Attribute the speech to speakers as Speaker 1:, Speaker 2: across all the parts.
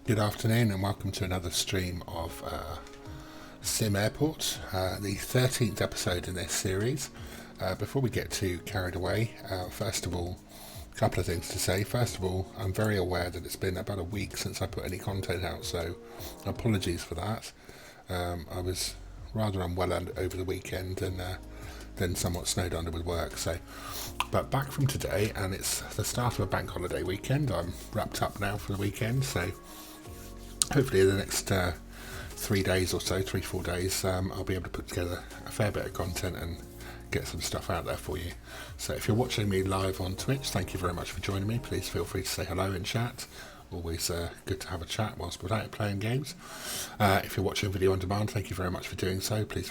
Speaker 1: Good afternoon and welcome to another stream of SimAirport, the 13th episode in this series. Before we get too carried away, first of all, a couple of things to say. First of all, I'm very aware that it's been about a week since I put any content out, so apologies for that. I was rather unwell over the weekend and then somewhat snowed under with work, but back from today, and it's the start of a bank holiday weekend. I'm wrapped up now for the weekend, so hopefully in the next 3 days or so, 3-4 days, I'll be able to put together a fair bit of content and get some stuff out there for you. So if you're watching me live on Twitch, thank you very much for joining me. Please feel free to say hello in chat. Always good to have a chat whilst we're out playing games. If you're watching video on demand, thank you very much for doing so. Please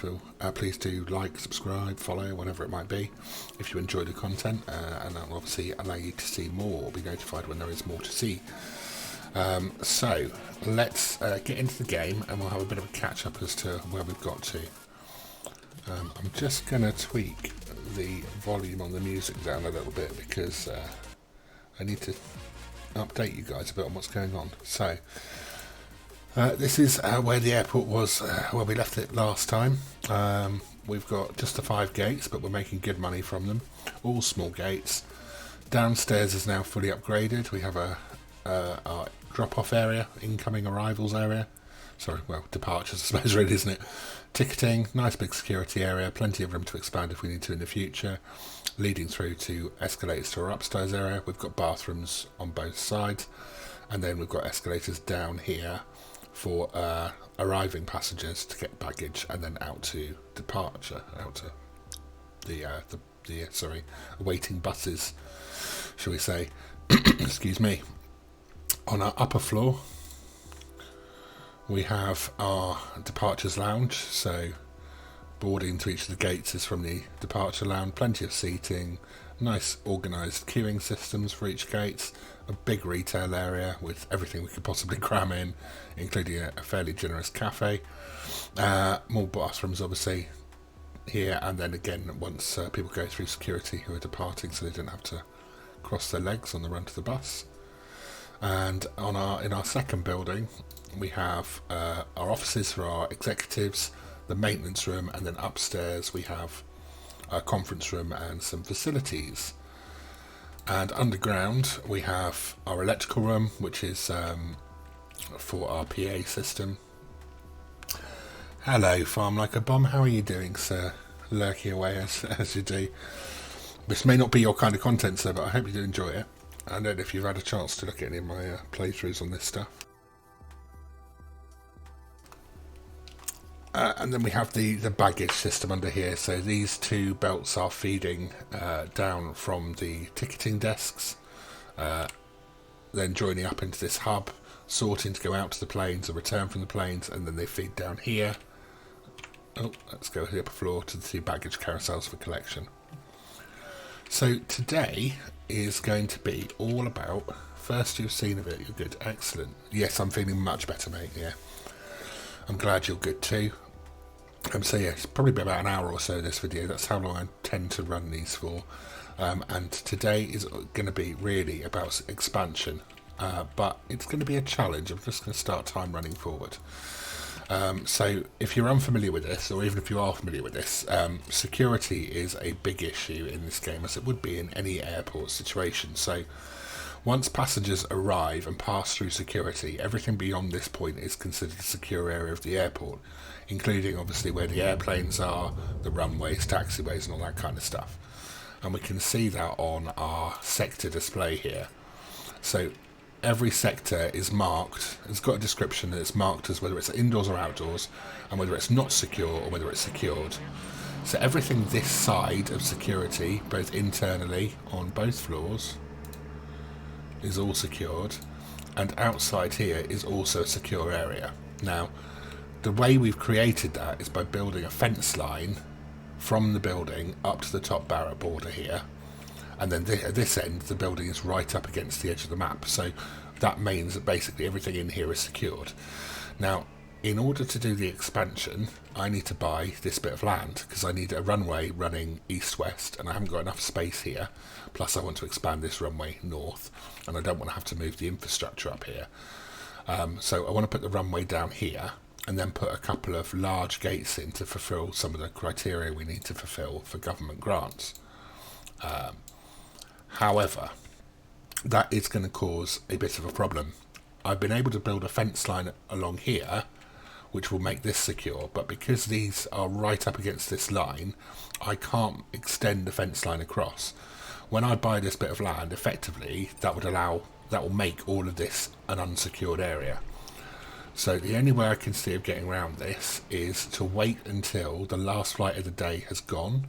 Speaker 1: do like, subscribe, follow, whatever it might be, if you enjoy the content, and that will obviously allow you to see more or be notified when there is more to see. So let's get into the game and we'll have a bit of a catch up as to where we've got to. I'm just going to tweak the volume on the music down a little bit because I need to update you guys a bit on what's going on. So this is where the airport was where we left it last time. We've got just the 5 gates, but we're making good money from them, all small gates. Downstairs is now fully upgraded. We have our drop-off area, incoming arrivals area. Departures, I suppose, really, isn't it? Ticketing, nice big security area, plenty of room to expand if we need to in the future, leading through to escalators to our upstairs area. We've got bathrooms on both sides, and then we've got escalators down here for arriving passengers to get baggage, and then out to departure, out to the awaiting buses, shall we say. Excuse me. On our upper floor, we have our departures lounge, so boarding to each of the gates is from the departure lounge, plenty of seating, nice organised queuing systems for each gate, a big retail area with everything we could possibly cram in, including a fairly generous cafe, more bathrooms obviously here, and then again once people go through security who are departing so they don't have to cross their legs on the run to the bus. And in our second building, we have our offices for our executives, the maintenance room, and then upstairs we have a conference room and some facilities. And underground we have our electrical room, which is for our PA system. Hello, Farm Like a Bomb. How are you doing, sir? Lurking away as you do. This may not be your kind of content, sir, but I hope you do enjoy it. I don't know if you've had a chance to look at any of my playthroughs on this stuff. And then we have the baggage system under here. So these 2 belts are feeding down from the ticketing desks, then joining up into this hub, sorting to go out to the planes or return from the planes, and then they feed down here. Oh, let's go to the upper floor to the 2 baggage carousels for collection. So today is going to be all about, first you've seen of it, you're good, excellent. Yes, I'm feeling much better, mate, yeah. I'm glad you're good too. So yeah, it's probably been about an hour or so this video, that's how long I tend to run these for. And today is going to be really about expansion, but it's going to be a challenge. I'm just going to start time running forward. So if you're unfamiliar with this, or even if you are familiar with this, security is a big issue in this game, as it would be in any airport situation. So once passengers arrive and pass through security, everything beyond this point is considered a secure area of the airport, including obviously where the airplanes are, the runways, taxiways and all that kind of stuff. And we can see that on our sector display here. So every sector is marked, it's got a description that it's marked as whether it's indoors or outdoors, and whether it's not secure or whether it's secured. So everything this side of security, both internally on both floors, is all secured, and outside here is also a secure area. Now, the way we've created that is by building a fence line from the building up to the top barrier border here, and then at this end the building is right up against the edge of the map, so that means that basically everything in here is secured. Now, in order to do the expansion, I need to buy this bit of land because I need a runway running east-west, and I haven't got enough space here. Plus I want to expand this runway north, and I don't want to have to move the infrastructure up here. So I want to put the runway down here and then put a couple of large gates in to fulfill some of the criteria we need to fulfill for government grants. However, that is going to cause a bit of a problem. I've been able to build a fence line along here which will make this secure, but because these are right up against this line, I can't extend the fence line across. When I buy this bit of land, effectively that will make all of this an unsecured area. So the only way I can see of getting around this is to wait until the last flight of the day has gone,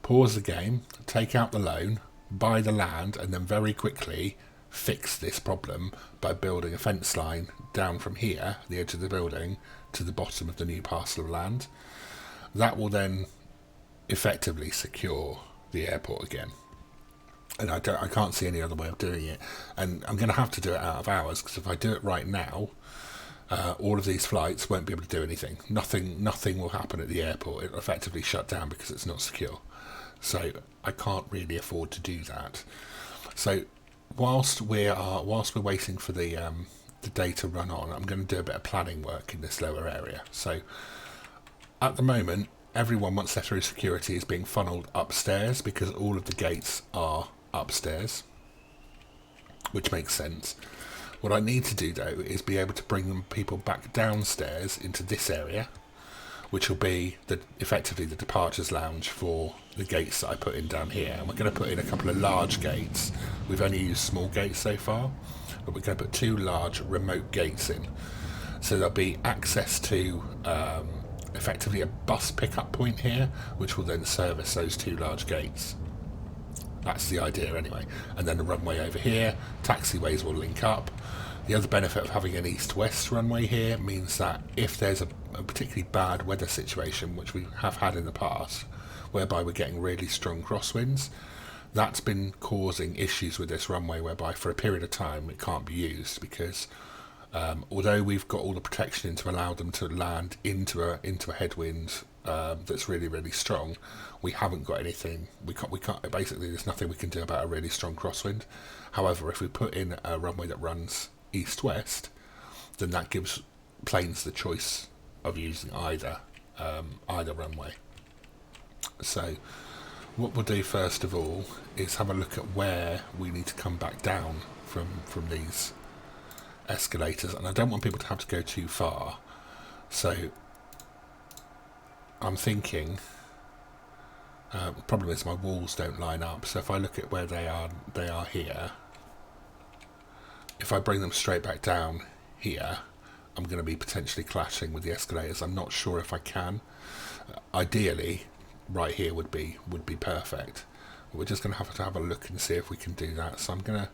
Speaker 1: pause the game, take out the loan, buy the land, and then very quickly fix this problem by building a fence line down from here, the edge of the building, to the bottom of the new parcel of land. That will then effectively secure the airport again. And I can't see any other way of doing it. And I'm going to have to do it out of hours, because if I do it right now, all of these flights won't be able to do anything. Nothing will happen at the airport. It'll effectively shut down because it's not secure. So I can't really afford to do that. So whilst we're waiting for the day to run on, I'm going to do a bit of planning work in this lower area. So at the moment, everyone, once they're through security, is being funneled upstairs because all of the gates are upstairs, which makes sense. What I need to do though is be able to bring people back downstairs into this area, which will be effectively the departures lounge for the gates that I put in down here. And we're going to put in a couple of large gates. We've only used small gates so far, but we're going to put 2 large remote gates in. So there'll be access to effectively a bus pickup point here, which will then service those 2 large gates. That's the idea anyway. And then the runway over here, taxiways will link up. The other benefit of having an east-west runway here means that if there's a particularly bad weather situation, which we have had in the past, whereby we're getting really strong crosswinds, that's been causing issues with this runway, whereby for a period of time it can't be used because although we've got all the protection in to allow them to land into a headwind that's really, really strong, we haven't got anything. We can't. Basically, there's nothing we can do about a really strong crosswind. However, if we put in a runway that runs east-west, then that gives planes the choice of using either runway. So what we'll do first of all is have a look at where we need to come back down from these escalators, and I don't want people to have to go too far. So I'm thinking the problem is my walls don't line up, so if I look at where they are here, if I bring them straight back down here, I'm going to be potentially clashing with the escalators. I'm not sure if I can. Ideally, right here would be perfect. But we're just going to have a look and see if we can do that. So I'm going to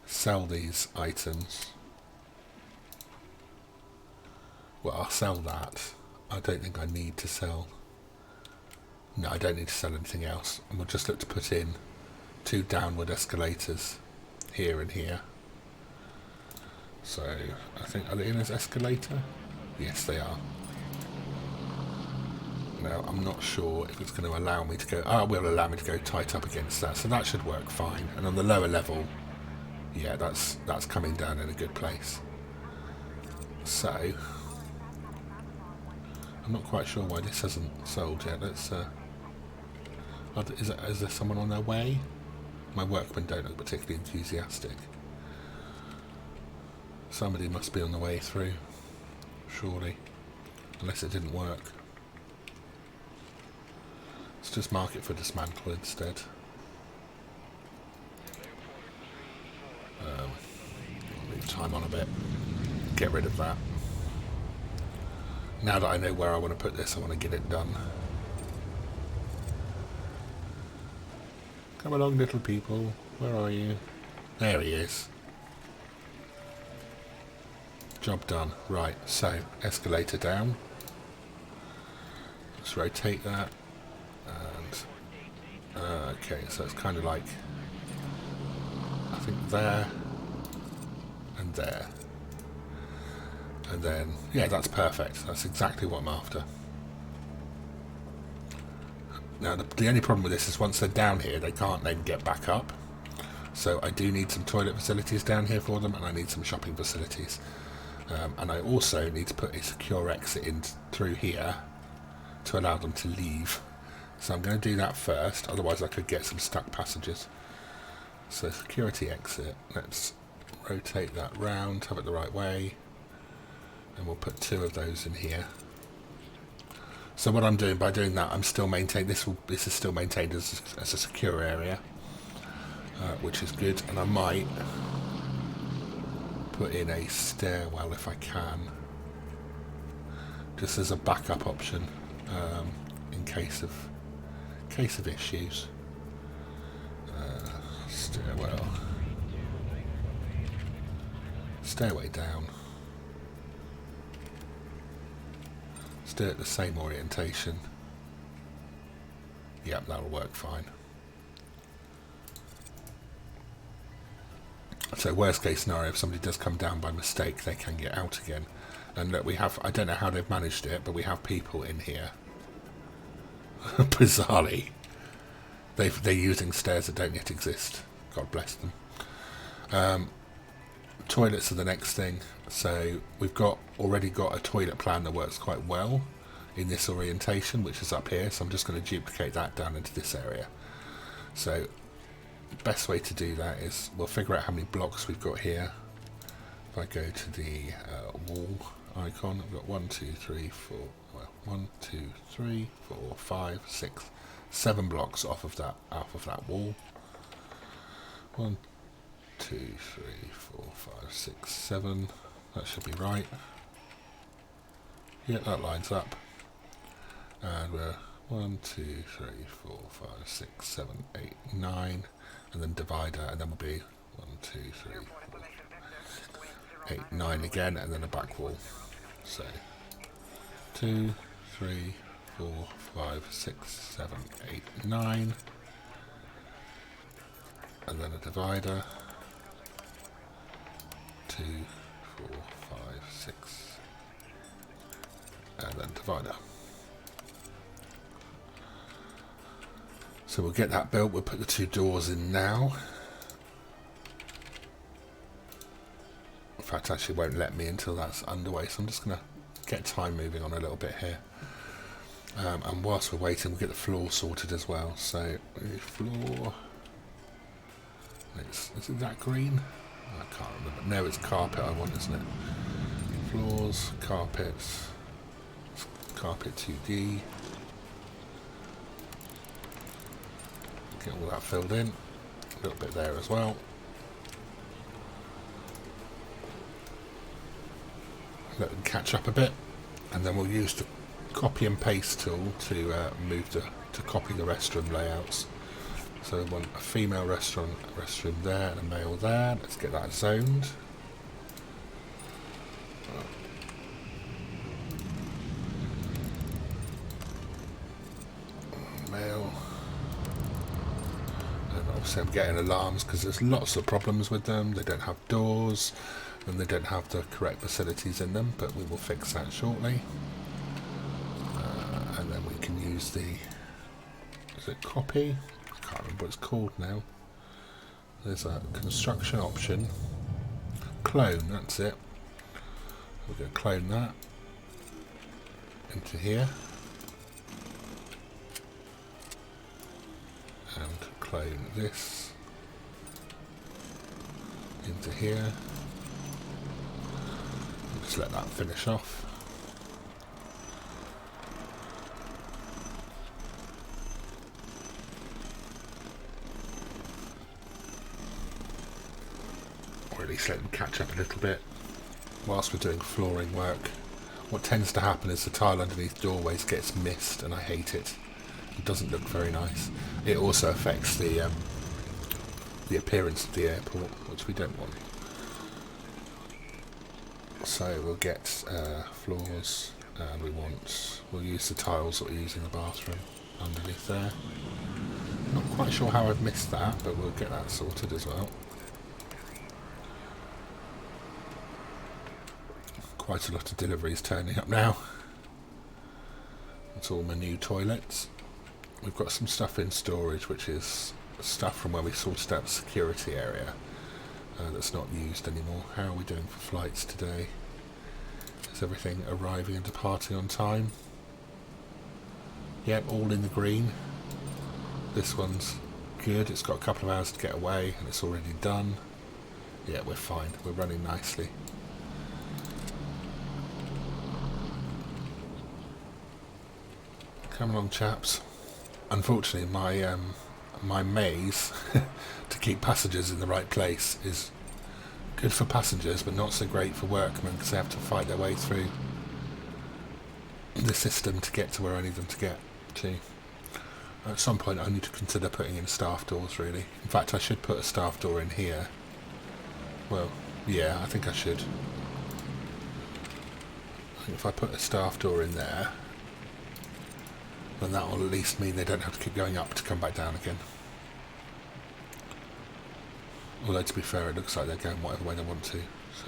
Speaker 1: sell these items. Well, I'll sell that. I don't think I need to sell. No, I don't need to sell anything else. And we'll just look to put in 2 downward escalators here and here. So I think, are they in as escalator? Yes, they are. Now I'm not sure if it's going to allow me to go. Oh, it will allow me to go tight up against that, so that should work fine. And on the lower level, yeah, that's coming down in a good place. So I'm not quite sure why this hasn't sold yet. Let's. Is there someone on their way? My workmen don't look particularly enthusiastic. Somebody must be on the way through, surely, unless it didn't work. Let's just mark it for dismantle instead. Move time on a bit. Get rid of that. Now that I know where I want to put this, I want to get it done. Come along, little people. Where are you? There he is. Job done. Right, so escalator down. Let's rotate that. And okay, so it's kind of like, I think there and there. And then, yeah, that's perfect. That's exactly what I'm after. Now, the only problem with this is once they're down here, they can't then get back up. So I do need some toilet facilities down here for them, and I need some shopping facilities. And I also need to put a secure exit in through here to allow them to leave. So I'm going to do that first, otherwise I could get some stuck passengers. So security exit, let's rotate that round, have it the right way, and we'll put 2 of those in here. So what I'm doing by doing that, I'm still maintaining this is still maintained as a secure area, which is good. And I might put in a stairwell if I can, just as a backup option, in case of issues. Stairway down. Let's do it the same orientation. Yep, that'll work fine. So worst case scenario, if somebody does come down by mistake, they can get out again. And look, we have, I don't know how they've managed it, but we have people in here. Bizarrely. They're using stairs that don't yet exist. God bless them. Toilets are the next thing. So we've already got a toilet plan that works quite well in this orientation, which is up here. So I'm just going to duplicate that down into this area. So the best way to do that is we'll figure out how many blocks we've got here. If I go to the wall icon, I've got 1, 2, 3, 4. Well, 1, 2, 3, 4, 5, 6, 7 blocks off of that wall. 1, 2, 3, 4, 5, 6, 7. That should be right. Yeah, that lines up. And we're 1, 2, 3, 4, 5, 6, 7, 8, 9, and then divider, and then we'll be 1, 2, 3, 4, 8, 9 again, and then a back wall. So 2, 3, 4, 5, 6, 7, 8, 9, and then a divider. 2, 4, 5, 6, and then divider. So we'll get that built. We'll put the 2 doors in now. In fact, actually won't let me until that's underway, so I'm just going to get time moving on a little bit here. And whilst we're waiting, we'll get the floor sorted as well. So floor, is it that green? I can't remember. No, it's carpet I want, isn't it? Floors, carpets, carpet 2D. Get all that filled in. A little bit there as well. Let them catch up a bit, and then we'll use the copy and paste tool to to copy the restroom layouts. So we want a female restroom there and a male there. Let's get that zoned. Male. And obviously I'm getting alarms because there's lots of problems with them. They don't have doors and they don't have the correct facilities in them, but we will fix that shortly. And then we can use the, is it copy? I can't remember what it's called now. There's a construction option. Clone, that's it. We're going to clone that into here. And clone this into here. Just let that finish off. Or at least let them catch up a little bit whilst we're doing flooring work. What tends to happen is the tile underneath doorways gets missed, and I hate it. It doesn't look very nice. It also affects the appearance of the airport, which we don't want. So we'll get floors, and we'll use the tiles that we use in the bathroom underneath there. Not quite sure how I've missed that, but we'll get that sorted as well. Quite a lot of deliveries turning up now. It's all my new toilets. We've got some stuff in storage, which is stuff from where we sorted out the security area that's not used anymore. How are we doing for flights today? Is everything arriving and departing on time? Yep, all in the green. This one's good. It's got a couple of hours to get away and it's already done. Yeah, we're fine. We're running nicely. Come along, chaps. Unfortunately, my maze to keep passengers in the right place is good for passengers, but not so great for workmen because they have to fight their way through the system to get to where I need them to get to. At some point, I need to consider putting in staff doors. Really, in fact, I should put a staff door in here. Well, yeah, I think I should. I think if I put a staff door in there, then that will at least mean they don't have to keep going up to come back down again. Although, to be fair, it looks like they're going whatever way they want to. So,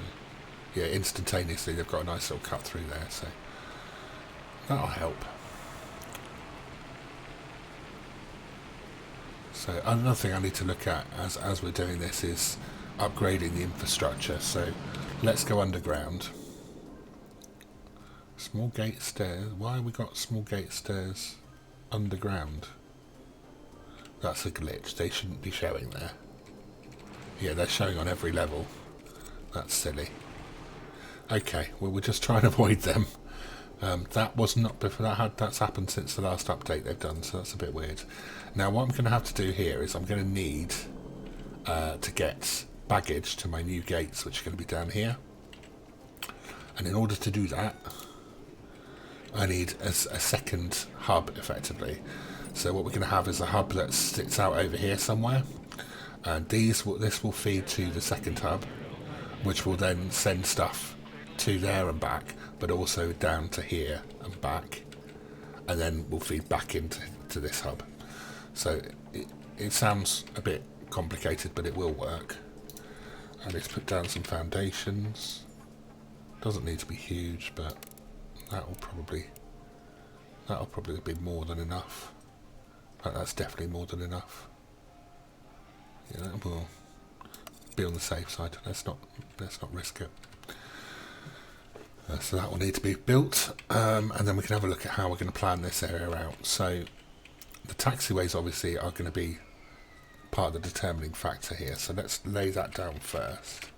Speaker 1: yeah, instantaneously they've got a nice little cut through there, so that'll help. So another thing I need to look at as we're doing this is upgrading the infrastructure. So let's go underground. Small gate stairs. Why have we got small gate stairs underground? That's a glitch. They shouldn't be showing there. Yeah, they're showing on every level. That's silly. Okay, well we'll just try and avoid them. That was not before that's happened since the last update they've done, so that's a bit weird. Now what I'm going to have to do here is I'm going to need to get baggage to my new gates, which are going to be down here. And in order to do that, I need a second hub, effectively. So what we're going to have is a hub that sits out over here somewhere, and this will feed to the second hub, which will then send stuff to there and back, but also down to here and back, and then we'll feed back into this hub. So it sounds a bit complicated, but it will work. And let's put down some foundations. Doesn't need to be huge, but that'll probably be more than enough. In fact, that's definitely more than enough. Yeah, we'll be on the safe side. Let's not risk it. So that will need to be built, and then we can have a look at how we're going to plan this area out. So the taxiways obviously are going to be part of the determining factor here. So let's lay that down first.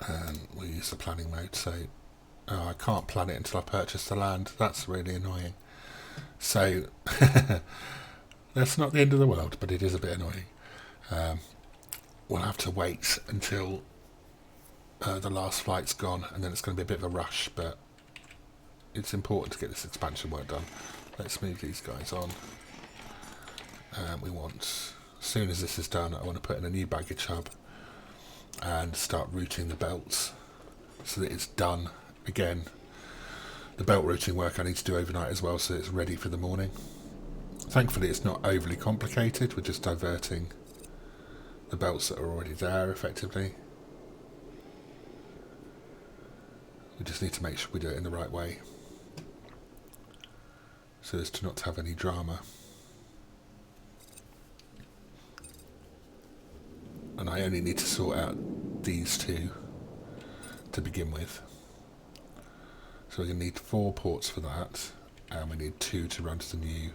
Speaker 1: And we'll use the planning mode. So I can't plan it until I purchase the land. That's really annoying. So that's not the end of the world, but it is a bit annoying. We'll have to wait until the last flight's gone, and then it's going to be a bit of a rush, but it's important to get this expansion work done. Let's move these guys on. We want, as soon as this is done, I want to put in a new baggage hub and start routing the belts so that it's done. Again, the belt routing work I need to do overnight as well, so it's ready for the morning. Thankfully it's not overly complicated. We're just diverting the belts that are already there effectively. We just need to make sure we do it in the right way, so as to not have any drama. And I only need to sort out these two to begin with. So we're going to need 4 ports for that, and we need 2 to run to the new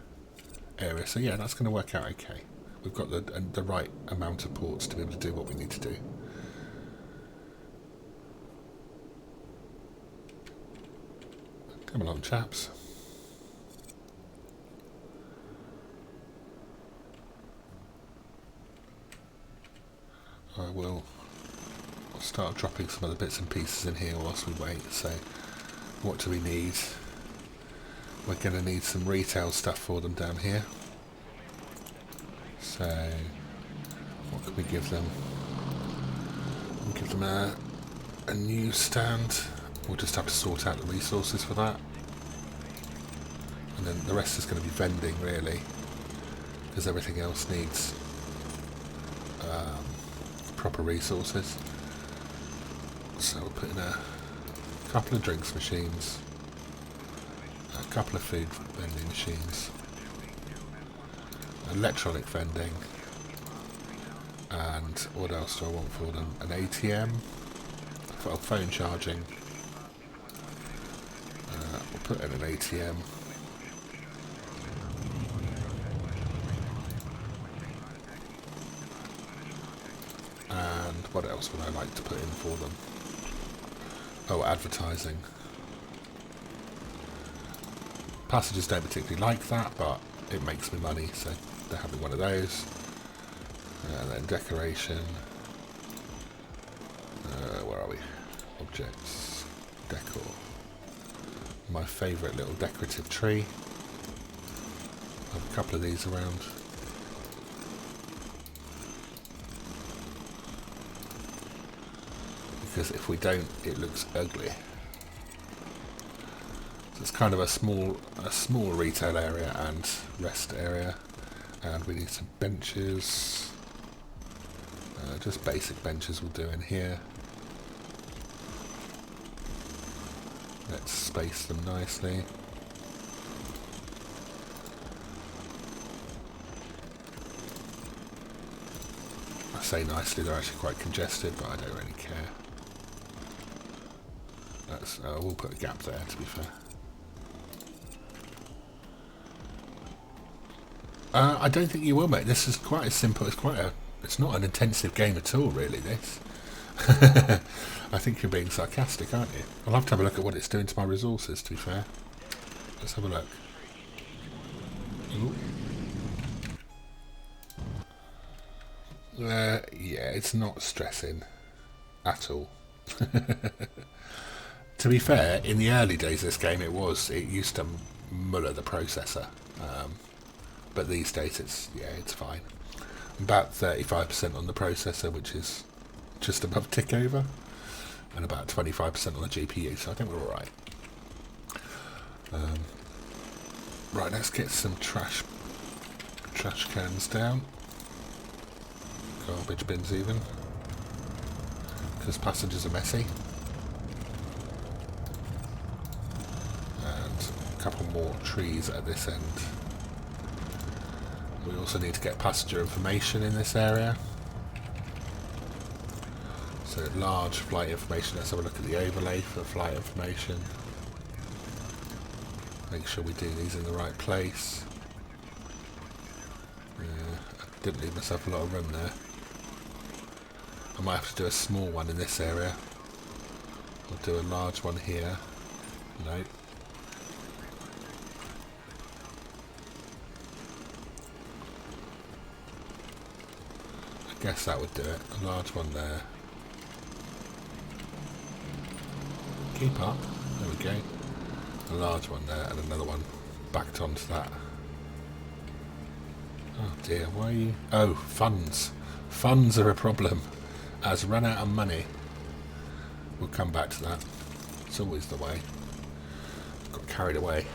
Speaker 1: area. So yeah, that's going to work out okay. We've got the right amount of ports to be able to do what we need to do. Come along, chaps. I'll start dropping some other bits and pieces in here whilst we wait. So what do we need? We're going to need some retail stuff for them down here. So what can we give them? We'll give them a news stand. We'll just have to sort out the resources for that. And then the rest is going to be vending, really, because everything else needs proper resources. So we'll put in a couple of drinks machines, a couple of food vending machines, electronic vending, and what else do I want for them? An ATM, phone charging, We'll put in an ATM. And what else would I like to put in for them? Oh, advertising. Passengers don't particularly like that, but it makes me money, so they're having one of those. And then decoration. Where are we? Objects. Decor. My favourite little decorative tree. I have a couple of these around. Because if we don't, it looks ugly. So it's kind of a small retail area and rest area. And we need some benches. Just basic benches will do in here. Let's space them nicely. I say nicely, they're actually quite congested, but I don't really care. That's, we'll put a gap there, to be fair. I don't think you will, mate. This is quite a simple. It's not an intensive game at all, really. This. I think you're being sarcastic, aren't you? I'll have to have a look at what it's doing to my resources. To be fair, let's have a look. Yeah, it's not stressing at all. To be fair, in the early days of this game, it used to muller the processor. But these days it's fine. About 35% on the processor, which is just above tick over, and about 25% on the GPU, so I think we're alright. Right, let's get some trash cans down. Garbage bins even. Because passengers are messy. And a couple more trees at this end. We also need to get passenger information in this area. So large flight information. Let's have a look at the overlay for flight information. Make sure we do these in the right place. I didn't leave myself a lot of room there. I might have to do a small one in this area. I'll do a large one here. No. I guess that would do it. A large one there. Keep up. There we go. A large one there and another one backed onto that. Oh dear, why are you... Oh, funds. Funds are a problem. As run out of money. We'll come back to that. It's always the way. Got carried away.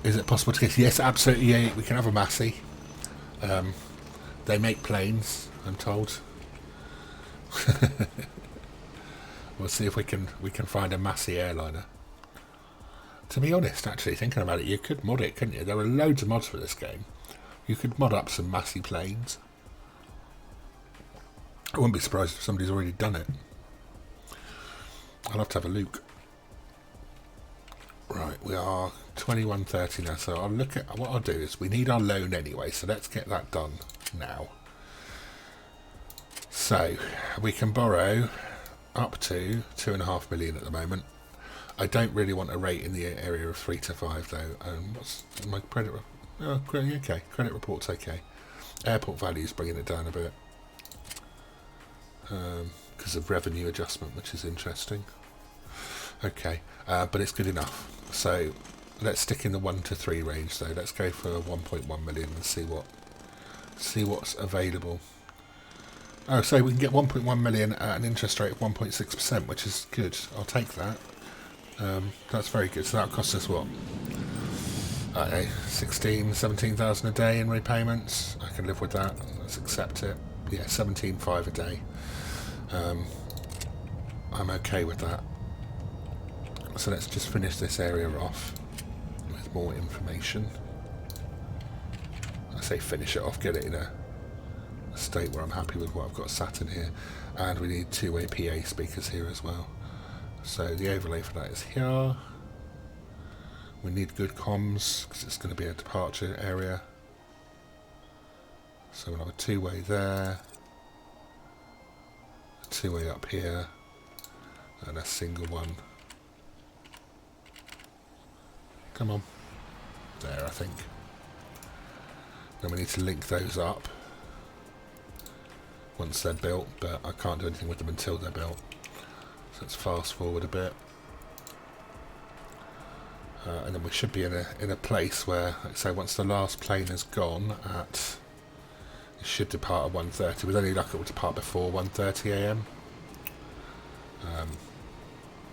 Speaker 1: Is it possible to get... Yes, absolutely. Yeah, we can have a Massey. They make planes, I'm told. We'll see if we can find a Massey airliner. To be honest, actually, thinking about it, you could mod it, couldn't you? There are loads of mods for this game. You could mod up some Massey planes. I wouldn't be surprised if somebody's already done it. I'll have to have a look. Right, we are 21:30 now, so I'll look at... What I'll do is, we need our loan anyway, so let's get that done now. So, we can borrow up to 2.5 million at the moment. I don't really want a rate in the area of 3 to 5 though. What's my credit? Oh, okay, credit report's okay. Airport value's bringing it down a bit because of revenue adjustment, which is interesting. Okay, but it's good enough. So let's stick in the 1 to 3 range though. Let's go for 1.1 million and see what's available. Oh, so we can get 1.1 million at an interest rate of 1.6%, which is good. I'll take that. That's very good. So that'll cost us what? 17,000 a day in repayments. I can live with that. Let's accept it. Yeah, 17.5 a day. I'm okay with that. So let's just finish this area off with more information. I say finish it off, get it in a state where I'm happy with what I've got sat in here. And we need two-way PA speakers here as well. So the overlay for that is here. We need good comms because it's going to be a departure area. So we'll have a two-way there, a two-way up here, and a single one. Come on. There, I think. Then we need to link those up once they're built, but I can't do anything with them until they're built. So let's fast forward a bit. And then we should be in a place where, like I say, once the last plane is gone at... It should depart at 1:30. With any luck it will depart before 1:30 AM.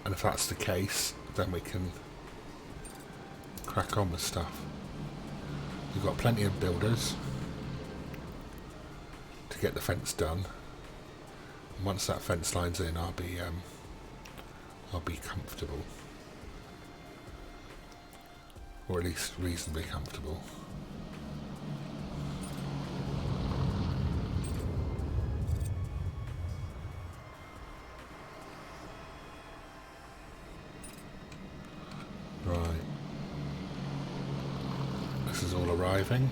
Speaker 1: And if that's the case, then we can crack on with stuff. We've got plenty of builders to get the fence done. And once that fence line's in, I'll be comfortable. Or at least reasonably comfortable. Right. This is all arriving.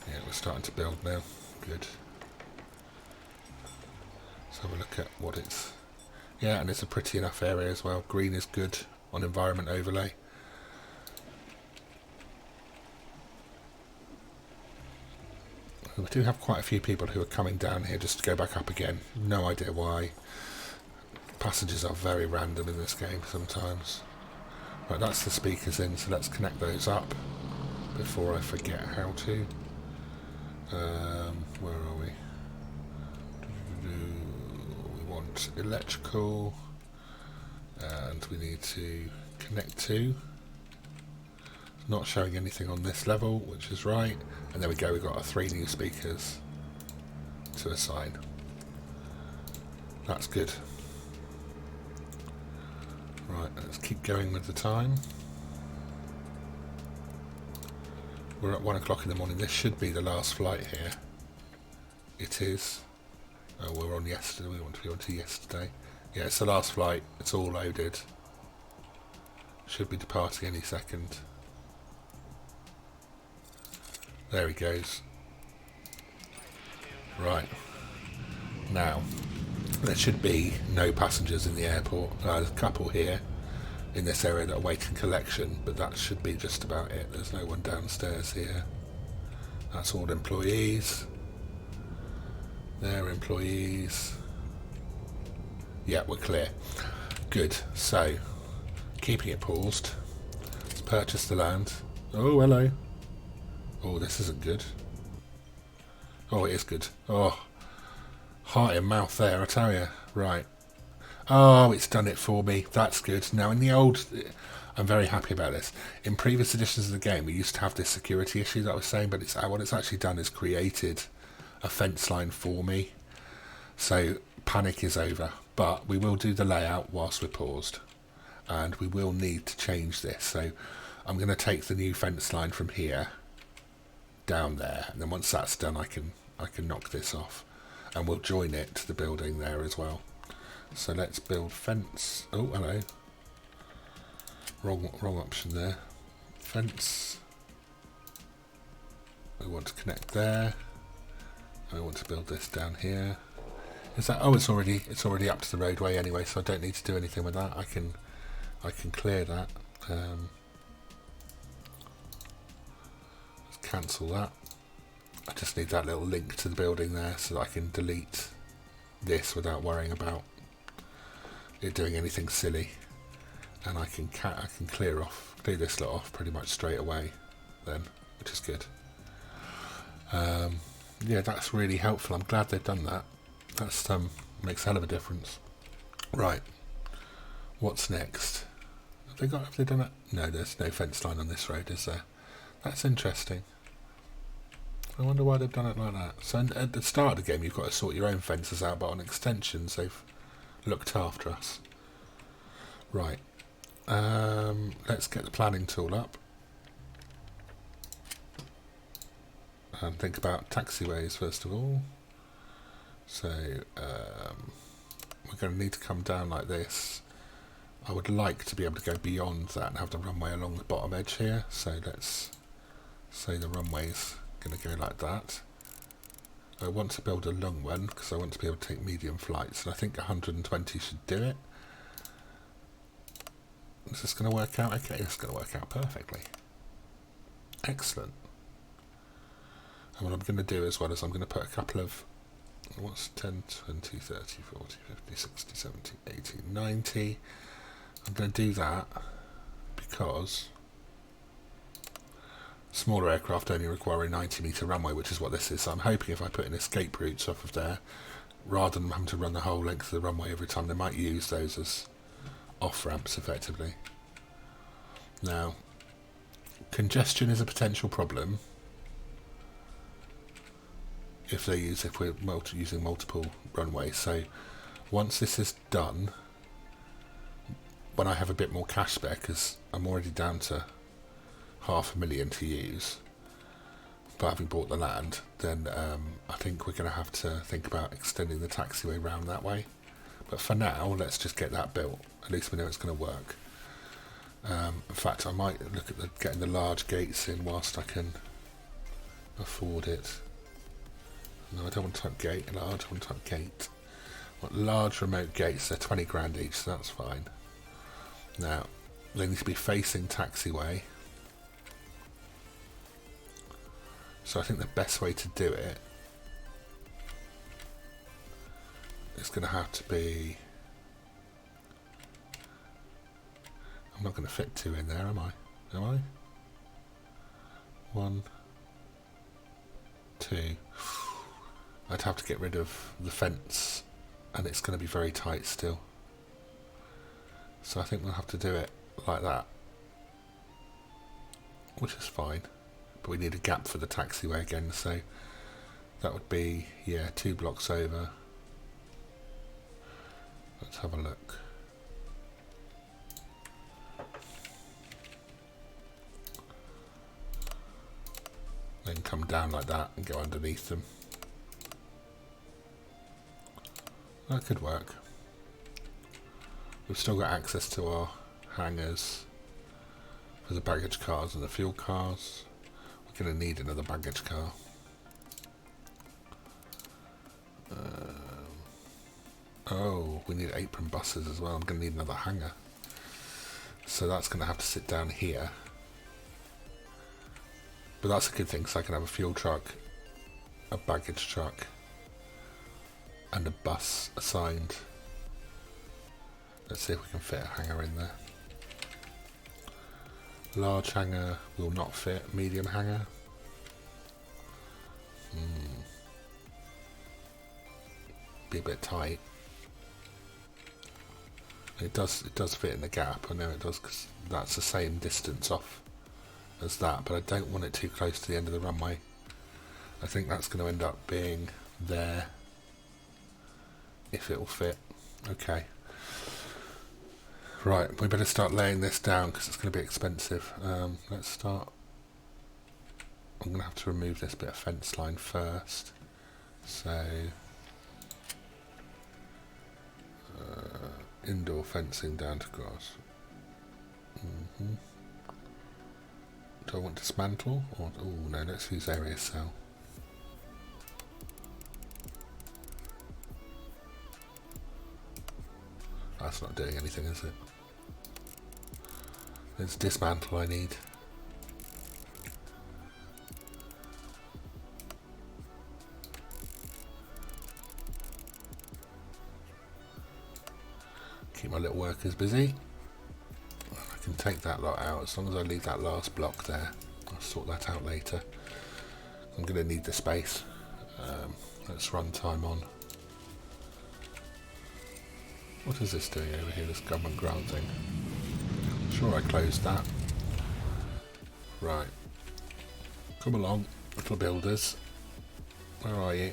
Speaker 1: Yeah, we're starting to build now. Good. Let's have a look at what it's... Yeah, and it's a pretty enough area as well. Green is good on environment overlay. We do have quite a few people who are coming down here just to go back up again. No idea why. Passages are very random in this game sometimes. Right, that's the speakers in, so let's connect those up before I forget how to. Where are we? We want electrical, and we need to connect to. It's not showing anything on this level, which is right. And there we go, we've got our 3 new speakers to assign. That's good. Right, let's keep going with the time. We're at 1 o'clock in the morning. This should be the last flight here. It is. Oh, we're on yesterday. We want to be on to yesterday. Yeah, it's the last flight. It's all loaded. Should be departing any second. There he goes. Right. Now, there should be no passengers in the airport. There's a couple here in this area that are waiting collection, but that should be just about it. There's no one downstairs here. That's all employees. They're employees. Yeah, we're clear. Good. So, keeping it paused. Let's purchase the land. Oh, hello. Oh, this isn't good. Oh, it is good. Oh, heart in mouth there, I tell you. Right. Oh, it's done it for me. That's good. Now, in the old... I'm very happy about this. In previous editions of the game, we used to have this security issue that I was saying, but what it's actually done is created a fence line for me. So, panic is over. But we will do the layout whilst we're paused. And we will need to change this. So, I'm going to take the new fence line from here down there, and then once that's done I can knock this off, and we'll join it to the building there as well. So let's build fence. Oh, hello. Wrong option there. Fence. We want to connect there. I want to build this down here. Is that... Oh, it's already up to the roadway anyway, so I don't need to do anything with that. I can clear that. Cancel that. I just need that little link to the building there so that I can delete this without worrying about it doing anything silly, and I can clear this lot off pretty much straight away then, which is good. Yeah, that's really helpful. I'm glad they've done that. That's makes a hell of a difference. Right, what's next? Have they done it? No, there's no fence line on this road, is there? That's interesting. I wonder why they've done it like that. So at the start of the game you've got to sort your own fences out, but on extensions they've looked after us. Right. Let's get the planning tool up. and think about taxiways first of all. So we're going to need to come down like this. I would like to be able to go beyond that and have the runway along the bottom edge here. So let's say the runway's going to go like that. I want to build a long one because I want to be able to take medium flights, and I think 120 should do it. Is this going to work out? Okay, it's going to work out perfectly. Excellent. And what I'm going to do as well is I'm going to put a couple of, what's 10, 20, 30, 40, 50, 60, 70, 80, 90. I'm going to do that because smaller aircraft only require a 90-metre runway, which is what this is. So I'm hoping if I put in escape routes off of there, rather than having to run the whole length of the runway every time, they might use those as off-ramps effectively. Now, congestion is a potential problem if we're using multiple runways. So once this is done, when I have a bit more cash spare, because I'm already down to 500,000 to use, but having bought the land, then I think we're going to have to think about extending the taxiway round that way. But for now, let's just get that built. At least we know it's going to work. In fact, I might look at getting the large gates in whilst I can afford it. No, I don't want to type gate. Large, I want to type gate. I want large remote gates. They're 20 grand each, so that's fine. Now, they need to be facing taxiway. So I think the best way to do it is going to have to be... I'm not going to fit 2 in there, am I? Am I? 1, 2. I'd have to get rid of the fence, and it's going to be very tight still. So I think we'll have to do it like that, which is fine. But we need a gap for the taxiway again, so that would be, yeah, 2 blocks over. Let's have a look. Then come down like that and go underneath them. That could work. We've still got access to our hangars for the baggage cars and the fuel cars. We're going to need another baggage car. Oh, we need apron buses as well. I'm going to need another hangar. So that's going to have to sit down here. But that's a good thing, because I can have a fuel truck, a baggage truck, and a bus assigned. Let's see if we can fit a hangar in there. Large hangar will not fit. Medium hangar. Be a bit tight. It does fit in the gap. I know it does, because that's the same distance off as that, but I don't want it too close to the end of the runway. I think that's going to end up being there if it will fit. Okay. Right, we better start laying this down because it's going to be expensive. Let's start. I'm going to have to remove this bit of fence line first. So, indoor fencing down to grass. Do I want dismantle? Or, oh no, let's use area cell. That's not doing anything, is it? It's dismantle I need. Keep my little workers busy. I can take that lot out as long as I leave that last block there. I'll sort that out later. I'm going to need the space. Let's run time on. What is this doing over here, this government grant thing? I'm sure I closed that. Right. Come along, little builders. Where are you?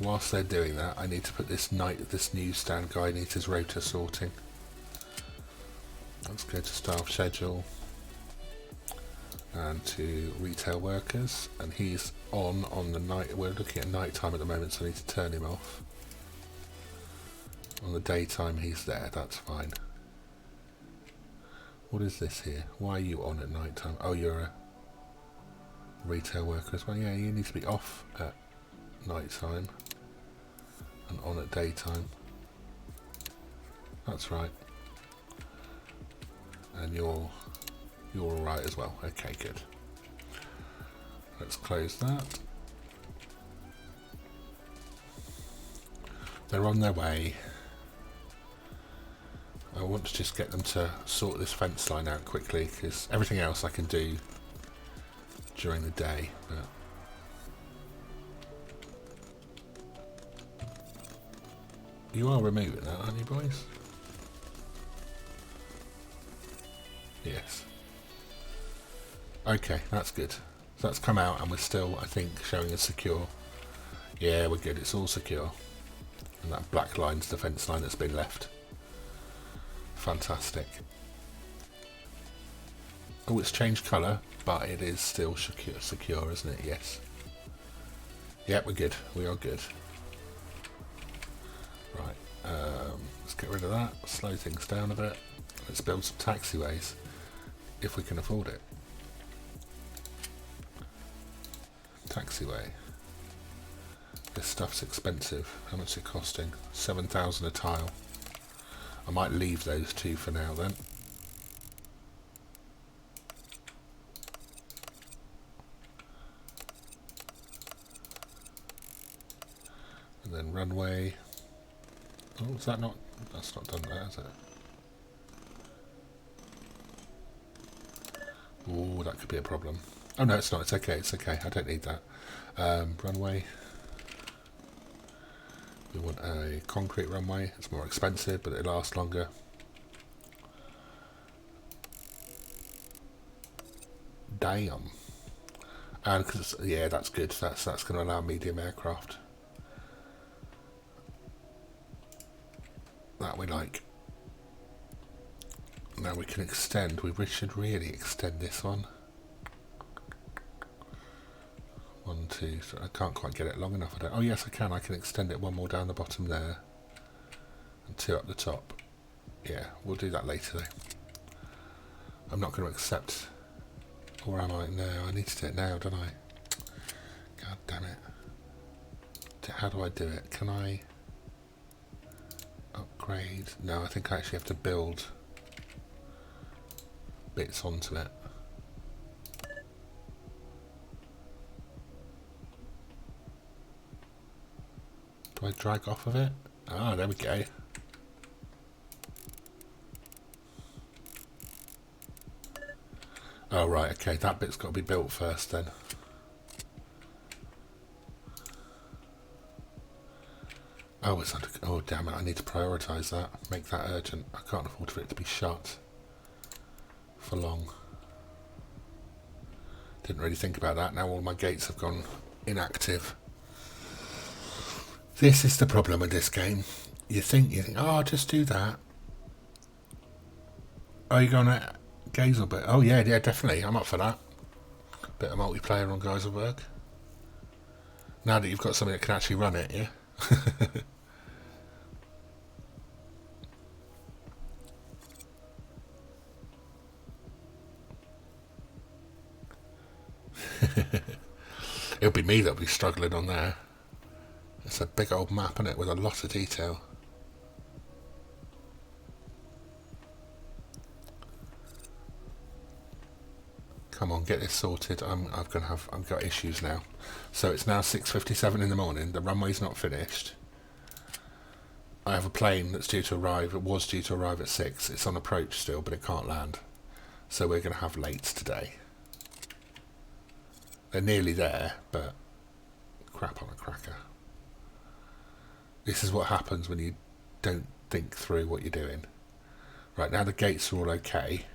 Speaker 1: Whilst they're doing that, I need to put this newsstand guy needs his rotor sorting. Let's go to staff schedule. and to retail workers, and he's on the night. We're looking at night time at the moment, so I need to turn him off. On the daytime he's there, that's fine. What is this here? Why are you on at night time? Oh, you're a retail worker as well. Yeah, you need to be off at night time and on at daytime. That's right. And you're alright as well. Okay, good. Let's close that. They're on their way. I want to just get them to sort this fence line out quickly, because everything else I can do during the day. But you are removing that, aren't you, boys? Yes. Okay, that's good. So that's come out and we're still, I think, showing as secure. Yeah, we're good. It's all secure. And that black line's the fence line that's been left. Fantastic. Oh, it's changed colour, but it is still secure, isn't it? Yes. Yep, we're good. We are good. Right. Let's get rid of that. Slow things down a bit. Let's build some taxiways, if we can afford it. Taxiway. This stuff's expensive. How much is it costing? 7,000 a tile. I might leave those two for now then. And then runway. Oh, is that not? That's not done there, is it? Oh, that could be a problem. Oh no, it's not. It's okay. It's okay. I don't need that. Runway. We want a concrete runway. It's more expensive, but it lasts longer. Damn. And cause yeah, that's good. That's going to allow medium aircraft. That we like. Now we can extend. We should really extend this one. 1, 2, 3. I can't quite get it long enough. Oh yes, I can. I can extend it one more down the bottom there, and 2 up the top. Yeah, we'll do that later though. I'm not going to accept. Or am I? No, I need to do it now, don't I? God damn it. How do I do it? Can I upgrade? No, I think I actually have to build bits onto it. Do I drag off of it? Ah, there we go. Oh right, okay, that bit's got to be built first then. Oh, it's under. Oh damn it! I need to prioritise that. Make that urgent. I can't afford for it to be shut for long. Didn't really think about that. Now all my gates have gone inactive. This is the problem with this game. You think, oh, I'll just do that. Oh, you're going to Gaiselberg? Oh yeah, definitely. I'm up for that. Bit of multiplayer on Gaiselberg. Now that you've got something that can actually run it, yeah? It'll be me that'll be struggling on there. It's a big old map, isn't it, with a lot of detail. Come on, get this sorted. I've got issues now. So it's now 6:57 in the morning. The runway's not finished. I have a plane that's due to arrive. It was due to arrive at 6. It's on approach still, but it can't land. So we're going to have lates today. They're nearly there, but crap on a cracker. This is what happens when you don't think through what you're doing. Right, now the gates are all okay.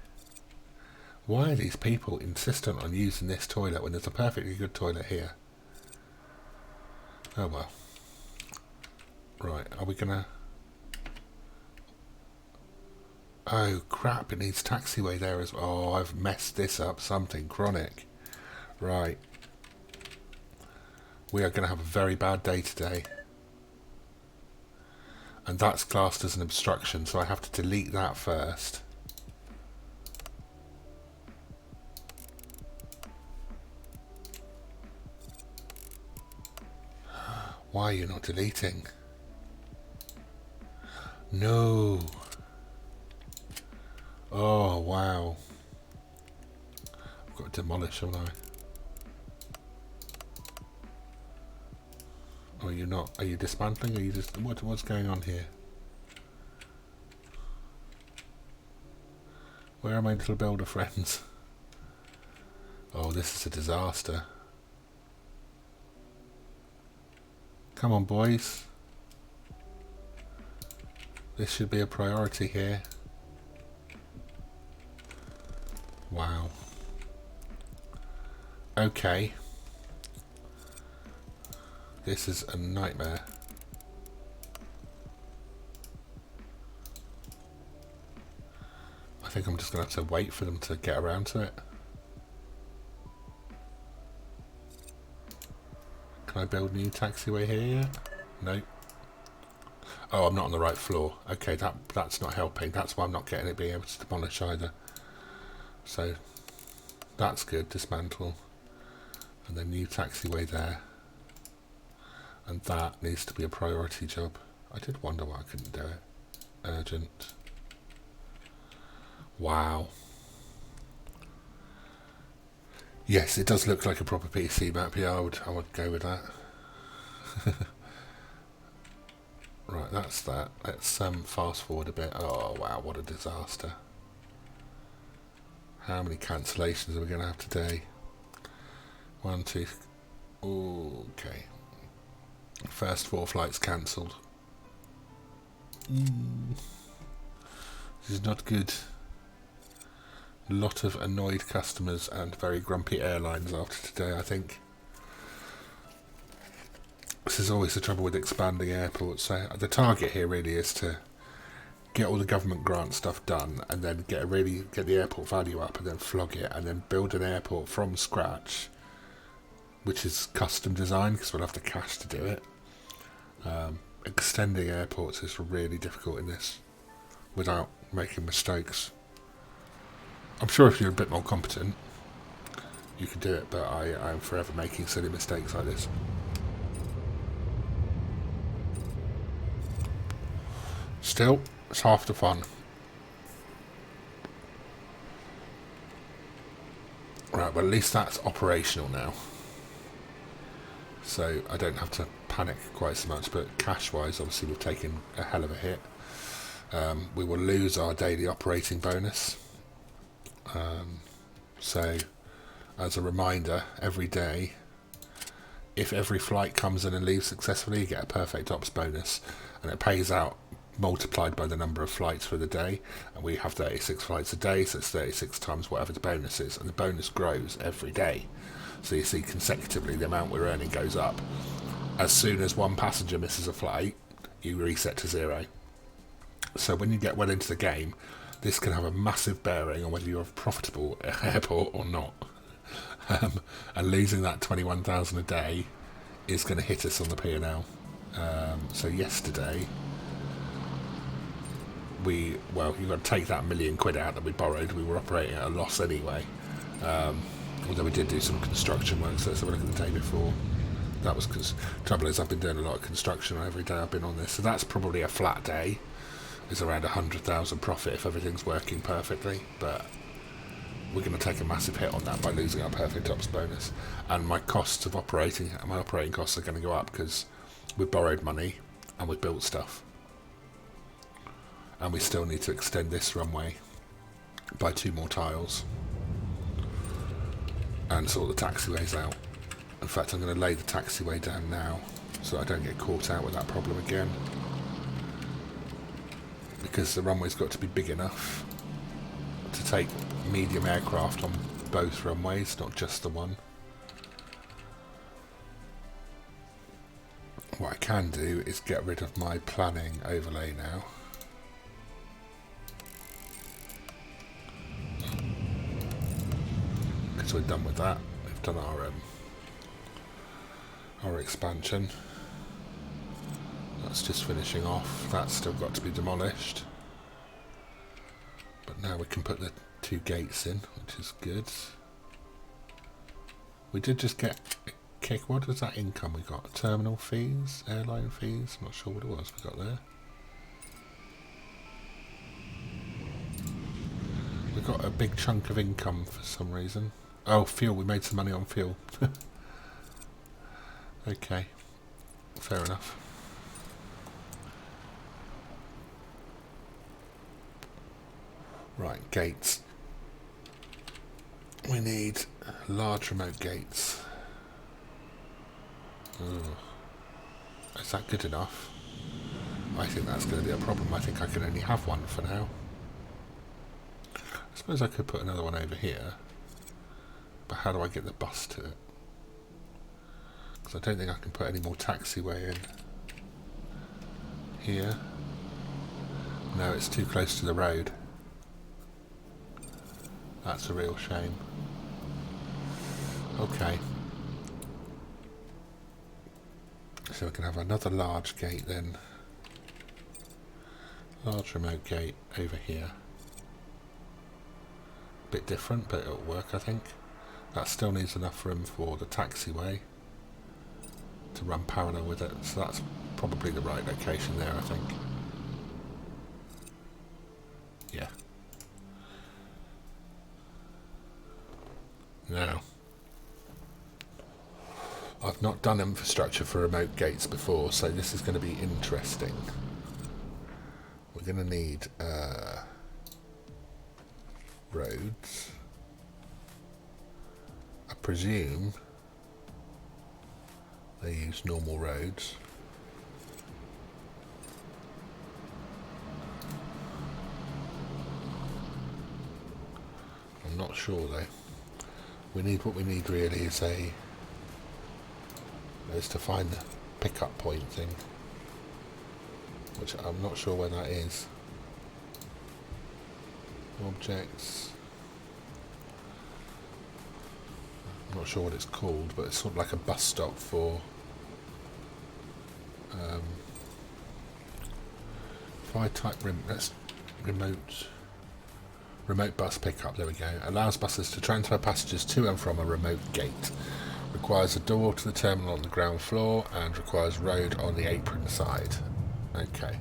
Speaker 1: Why are these people insistent on using this toilet when there's a perfectly good toilet here? Oh well. Right, are we gonna... Oh crap, it needs taxiway there as well. Oh, I've messed this up, something chronic. Right. We are going to have a very bad day today. And that's classed as an obstruction, so I have to delete that first. Why are you not deleting? No. Oh, wow. I've got to demolish, haven't I? Or are you not? Are you dismantling? Or are you just... What's going on here? Where are my little builder friends? Oh, this is a disaster. Come on, boys. This should be a priority here. Wow. Okay. This is a nightmare. I think I'm just going to have to wait for them to get around to it. Can I build new taxiway here yet? Nope. Oh, I'm not on the right floor. Okay, that's not helping. That's why I'm not getting it being able to demolish either. So, that's good. Dismantle. And then new taxiway there. And that needs to be a priority job. I did wonder why I couldn't do it. Urgent. Wow. Yes, it does look like a proper PC map. Yeah, I would go with that. Right, that's that. Let's fast forward a bit. Oh wow, what a disaster. How many cancellations are we going to have today? 1, 2... Okay. First 4 flights cancelled. This is not good. A lot of annoyed customers and very grumpy airlines after today, I think. This is always the trouble with expanding airports. So the target here really is to get all the government grant stuff done and then get the airport value up and then flog it and then build an airport from scratch, which is custom designed because we'll have the cash to do it. Extending airports is really difficult in this without making mistakes. I'm sure if you're a bit more competent you could do it, but I'm forever making silly mistakes like this. Still, it's half the fun. Right, well at least that's operational now. So I don't have to panic quite so much, but cash-wise, obviously we've taken a hell of a hit. We will lose our daily operating bonus. So, as a reminder, every day, if every flight comes in and leaves successfully, you get a perfect ops bonus, and it pays out multiplied by the number of flights for the day, and we have 36 flights a day, so it's 36 times whatever the bonus is, and the bonus grows every day. So you see consecutively the amount we're earning goes up. As soon as one passenger misses a flight, you reset to 0. So when you get well into the game, this can have a massive bearing on whether you're a profitable airport or not. And losing that 21,000 a day is going to hit us on the P&L. So yesterday, you've got to take that £1 million out that we borrowed. We were operating at a loss anyway. Although we did do some construction work, so let's have a look at the day before. That was because trouble is I've been doing a lot of construction every day I've been on this, so that's probably a flat day. It's around 100,000 profit if everything's working perfectly, but we're going to take a massive hit on that by losing our perfect ops bonus. And my operating costs are going to go up because we've borrowed money and we've built stuff, and we still need to extend this runway by 2 more tiles and sort the taxiways out. In fact, I'm going to lay the taxiway down now so I don't get caught out with that problem again, because the runway's got to be big enough to take medium aircraft on both runways, not just the one. What I can do is get rid of my planning overlay now. so we're done with that. We've done our expansion. That's just finishing off. That's still got to be demolished. But now we can put the 2 gates in, which is good. We did just get a kick. What is that income we got? Terminal fees? Airline fees? I'm not sure what it was we got there. We got a big chunk of income for some reason. Oh, fuel. We made some money on fuel. Okay. Fair enough. Right, gates. We need large remote gates. Is that good enough? I think that's going to be a problem. I think I can only have one for now. I suppose I could put another one over here. But how do I get the bus to it? Because I don't think I can put any more taxiway in. Here. No, it's too close to the road. That's a real shame. Okay. So we can have another large gate then. Large remote gate over here. Bit different, but it'll work, I think. That still needs enough room for the taxiway to run parallel with it, so that's probably the right location there, I think. Yeah. Now, I've not done infrastructure for remote gates before, so this is going to be interesting. We're going to need roads. I presume they use normal roads. I'm not sure though. What we need really is to find the pickup point thing, which I'm not sure where that is. Objects. I'm not sure what it's called, but it's sort of like a bus stop for fire type remote bus pickup. There we go. Allows buses to transfer passengers to and from a remote gate. Requires a door to the terminal on the ground floor and requires road on the apron side. Okay.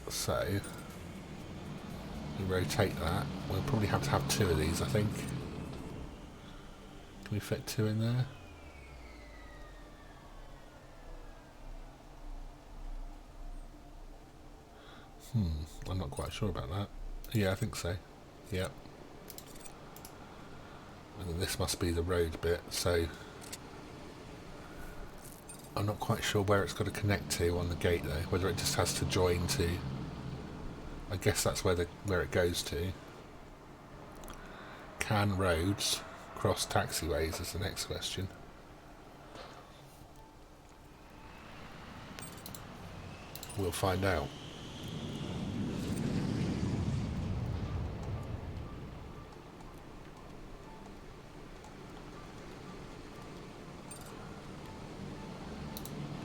Speaker 1: So we rotate that. We'll probably have to have 2 of these, I think. Can we fit 2 in there? I'm not quite sure about that. Yeah, I think so. Yep. And then this must be the road bit, so I'm not quite sure where it's got to connect to on the gate though, whether it just has to join to, I guess that's where it goes to. Can roads cross taxiways is the next question. We'll find out.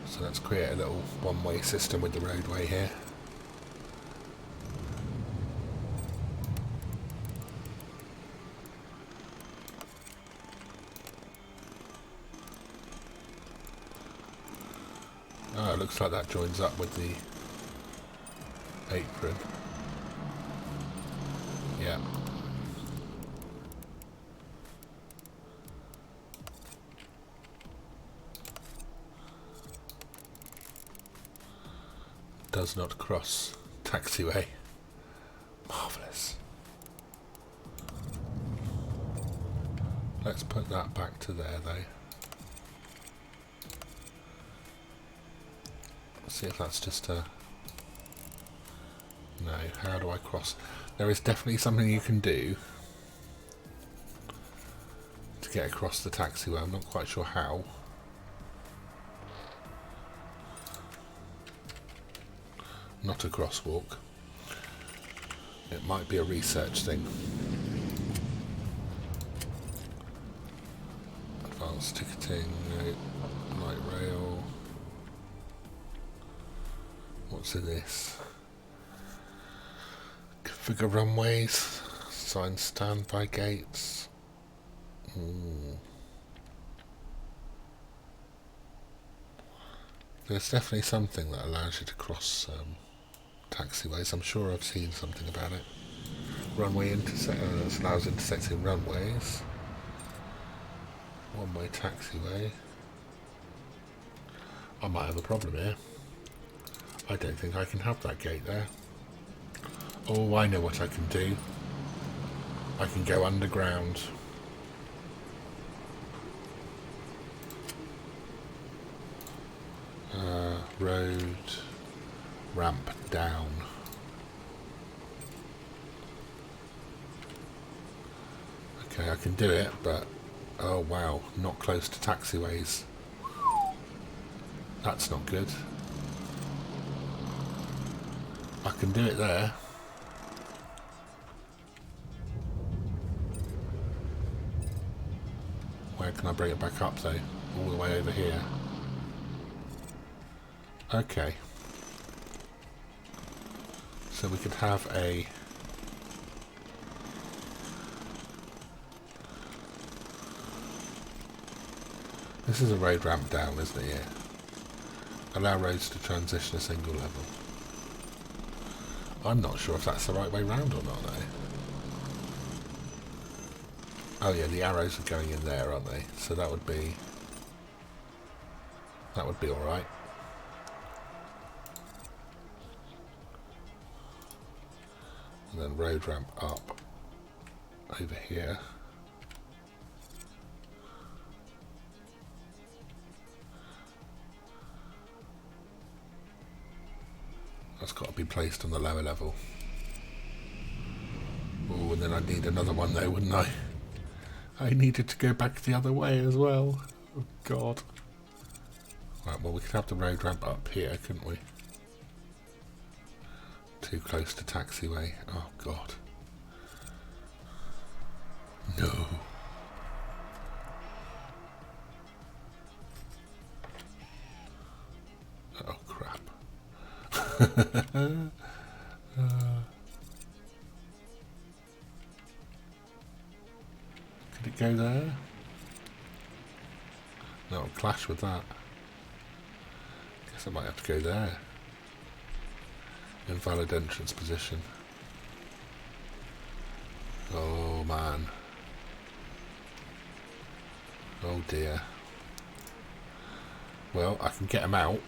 Speaker 1: So let's create a little one-way system with the roadway here. Oh, it looks like that joins up with the apron. Yeah. Does not cross taxiway. Marvellous. Let's put that back to there though. Let's see if that's just a... No, how do I cross? There is definitely something you can do to get across the taxiway. I'm not quite sure how. Not a crosswalk. It might be a research thing. else? Ticketing, no. Light rail. What's in this? Configure runways. Sign standby gates. There's definitely something that allows you to cross taxiways. I'm sure I've seen something about it. Runway that allows intersecting runways. One-way taxiway. I might have a problem here. I don't think I can have that gate there. Oh, I know what I can do. I can go underground. Road ramp down. Okay, I can do it, but oh wow, not close to taxiways. That's not good. I can do it there. Where can I bring it back up though? All the way over here. Okay. So we could have a... This is a road ramp down, isn't it? Yeah. Allow roads to transition a single level. I'm not sure if that's the right way round or not, though. Oh yeah, the arrows are going in there, aren't they? So that would be alright. And then road ramp up over here. That's got to be placed on the lower level. Oh, and then I'd need another one though, wouldn't I? I needed to go back the other way as well. Oh god. Right, well we could have the road ramp up here, couldn't we? Too close to taxiway. Oh god. No. Oh crap. Could it go there? No, it'll clash with that. Guess I might have to go there. Invalid entrance position. Oh man. Oh dear. Well, I can get them out.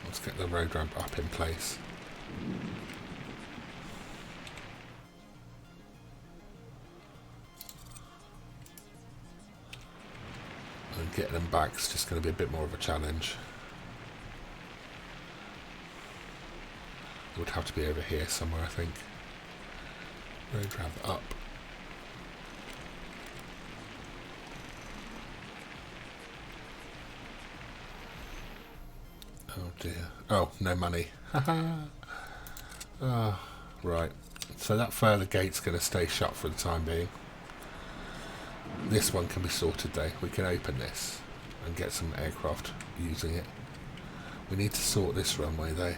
Speaker 1: Let's get the road ramp up in place. And getting them back is just going to be a bit more of a challenge. It would have to be over here somewhere, I think. Road ramp up. Oh dear. Oh, no money. Oh, right. So that further gate's going to stay shut for the time being. This one can be sorted though. We can open this and get some aircraft using it. We need to sort this runway though.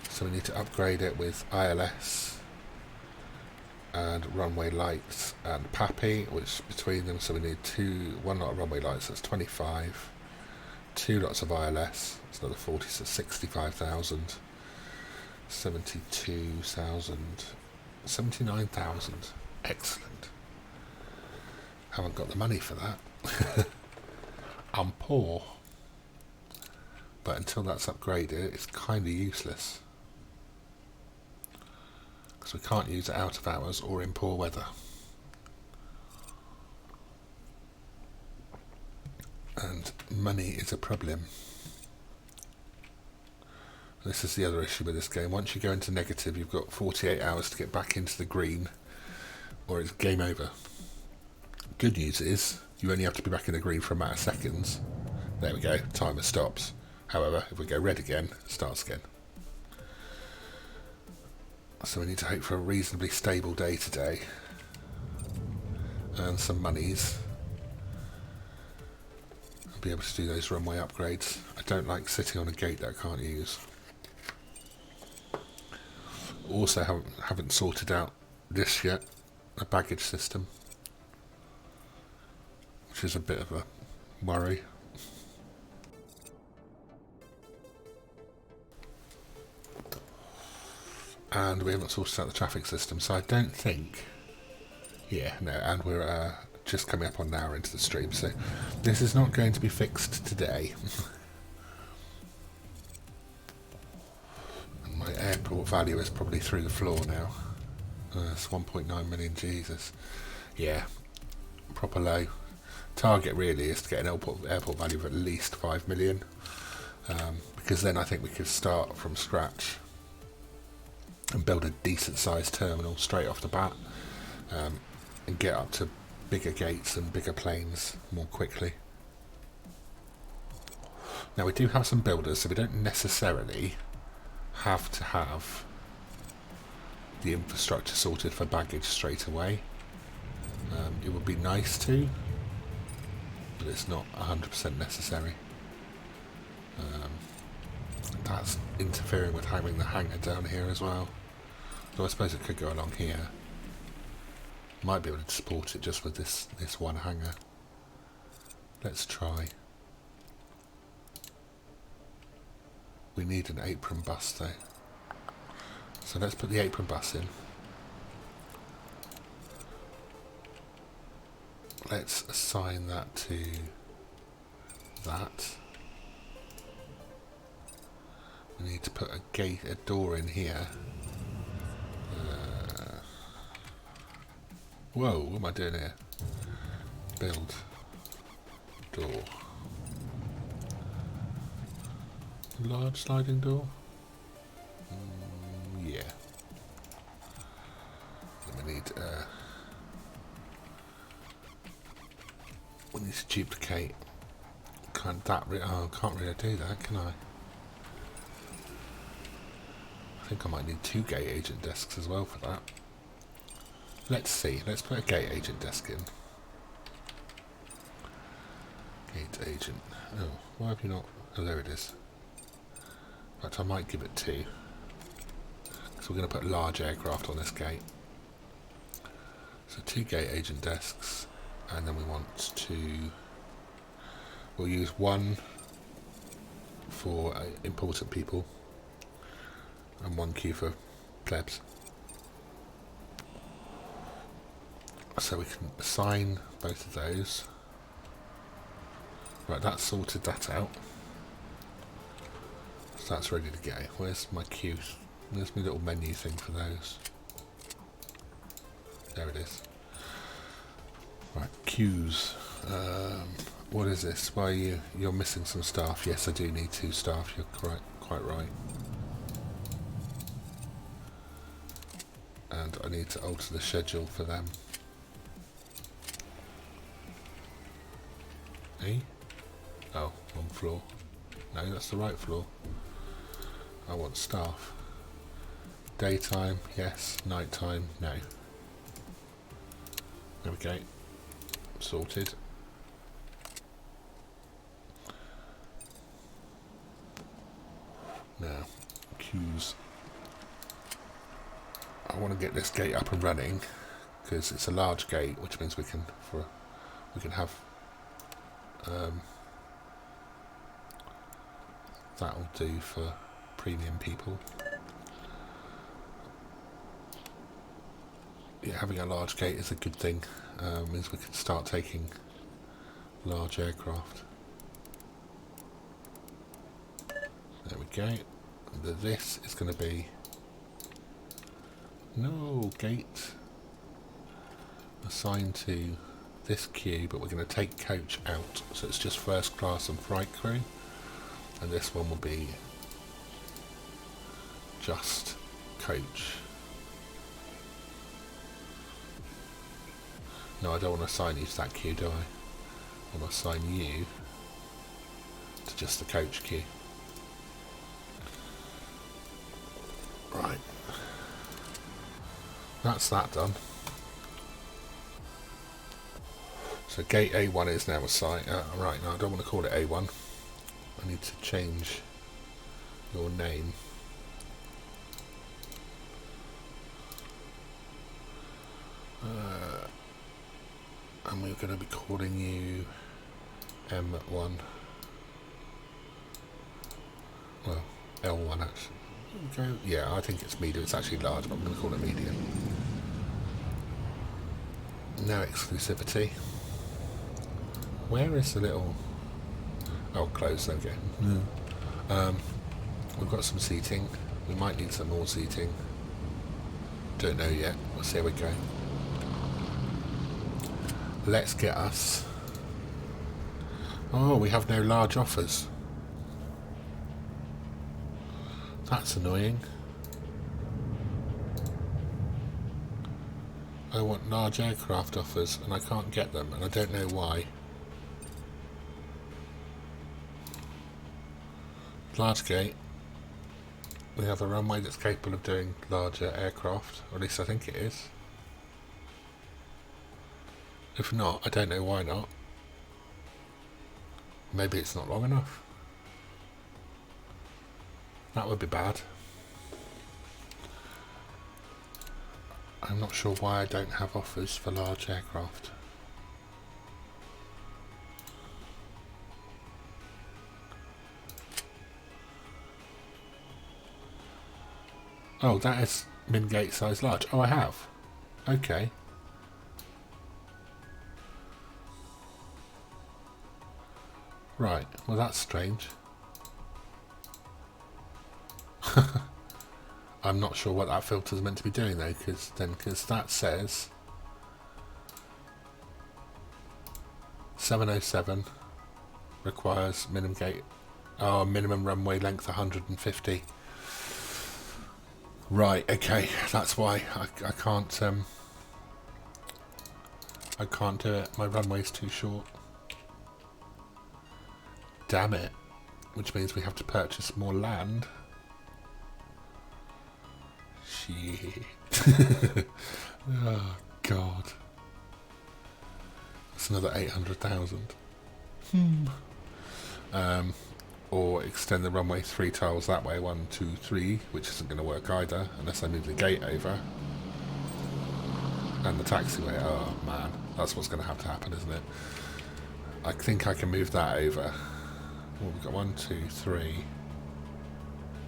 Speaker 1: So we need to upgrade it with ILS and runway lights and PAPI, which between them, so we need one lot of runway lights, that's 25. 2 lots of ILS, it's another 40, so 65,000. 72,000. 79,000. Excellent. Haven't got the money for that. I'm poor. But until that's upgraded, it's kind of useless. Because we can't use it out of hours or in poor weather. And money is a problem. This is the other issue with this game. Once you go into negative, you've got 48 hours to get back into the green, or it's game over. Good news is, you only have to be back in the green for a matter of seconds. There we go, timer stops. However, if we go red again, it starts again. So we need to hope for a reasonably stable day today. And some monies. I'll be able to do those runway upgrades. I don't like sitting on a gate that I can't use. Also haven't sorted out this yet, a baggage system, which is a bit of a worry. And we haven't sorted out the traffic system, so I don't think... Yeah, no, and we're just coming up on an hour into the stream, so this is not going to be fixed today. And my airport value is probably through the floor now. It's 1.9 million, Jesus. Yeah, proper low. Target really is to get an airport value of at least 5 million, because then I think we could start from scratch and build a decent sized terminal straight off the bat, and get up to bigger gates and bigger planes more quickly. Now we do have some builders, so we don't necessarily have to have the infrastructure sorted for baggage straight away. It would be nice to, but it's not 100% necessary. That's interfering with having the hangar down here as well. So I suppose it could go along here. Might be able to support it just with this one hangar. Let's try. We need an apron bus though. So let's put the apron bus in. Let's assign that to that. We need to put a door in here. Whoa, what am I doing here? Build. Door. Large sliding door? Yeah. And we need to duplicate. Can't really do that, can I? I think I might need 2 gate agent desks as well for that. Let's see. Let's put a gate agent desk in. Gate agent. Oh, why have you not... Oh, there it is. In fact, I might give it 2. So we're going to put large aircraft on this gate. So 2 gate agent desks. And then we want to... We'll use 1 for important people. And 1 queue for plebs. So we can assign both of those. Right, that's sorted that out. So that's ready to go. Where's my queue? There's my little menu thing for those. There it is. Right, queues. What is this? Why are you're missing some staff? Yes, I do need 2 staff. You're quite right. And I need to alter the schedule for them. Oh, wrong floor. No, that's the right floor. I want staff. Daytime, yes. Nighttime, no. There we go. Sorted. Now, queues. I want to get this gate up and running because it's a large gate, which means we can have that'll do for premium people. Yeah, having a large gate is a good thing. Means we can start taking large aircraft. There we go. This is going to be no gate assigned to this queue, but we're going to take coach out, so it's just first class and freight crew, and this one will be just coach. No, I don't want to assign you to that queue, do I? I want to assign you to just the coach queue. Right. That's that done. So gate A1 is now a site. Right, now I don't want to call it A1. I need to change your name. And we're going to be calling you M1. Well, L1 actually. Okay. Yeah, I think it's medium. It's actually large, but I'm going to call it medium. No exclusivity. Where is the little... Oh, close, there we go. Yeah. We've got some seating. We might need some more seating. Don't know yet. We'll see how we go. Let's get us... Oh, we have no large offers. That's annoying. I want large aircraft offers and I can't get them, and I don't know why. Large gate. We have a runway that's capable of doing larger aircraft, or at least I think it is. If not, I don't know why not. Maybe it's not long enough. That would be bad. I'm not sure why I don't have offers for large aircraft. Oh, that is min-gate size large. Oh, I have. Okay. Right, well that's strange. I'm not sure what that filter is meant to be doing though, because that says 707 requires minimum runway length 150. Right, okay, that's why I can't do it. My runway's too short. Damn it. Which means we have to purchase more land. Shit. Oh, God. That's another 800,000. Or extend the runway 3 tiles that way, 1, 2, 3, which isn't going to work either, unless I move the gate over. And the taxiway, oh man, that's what's going to have to happen, isn't it? I think I can move that over. Well, we've got 1, 2, 3.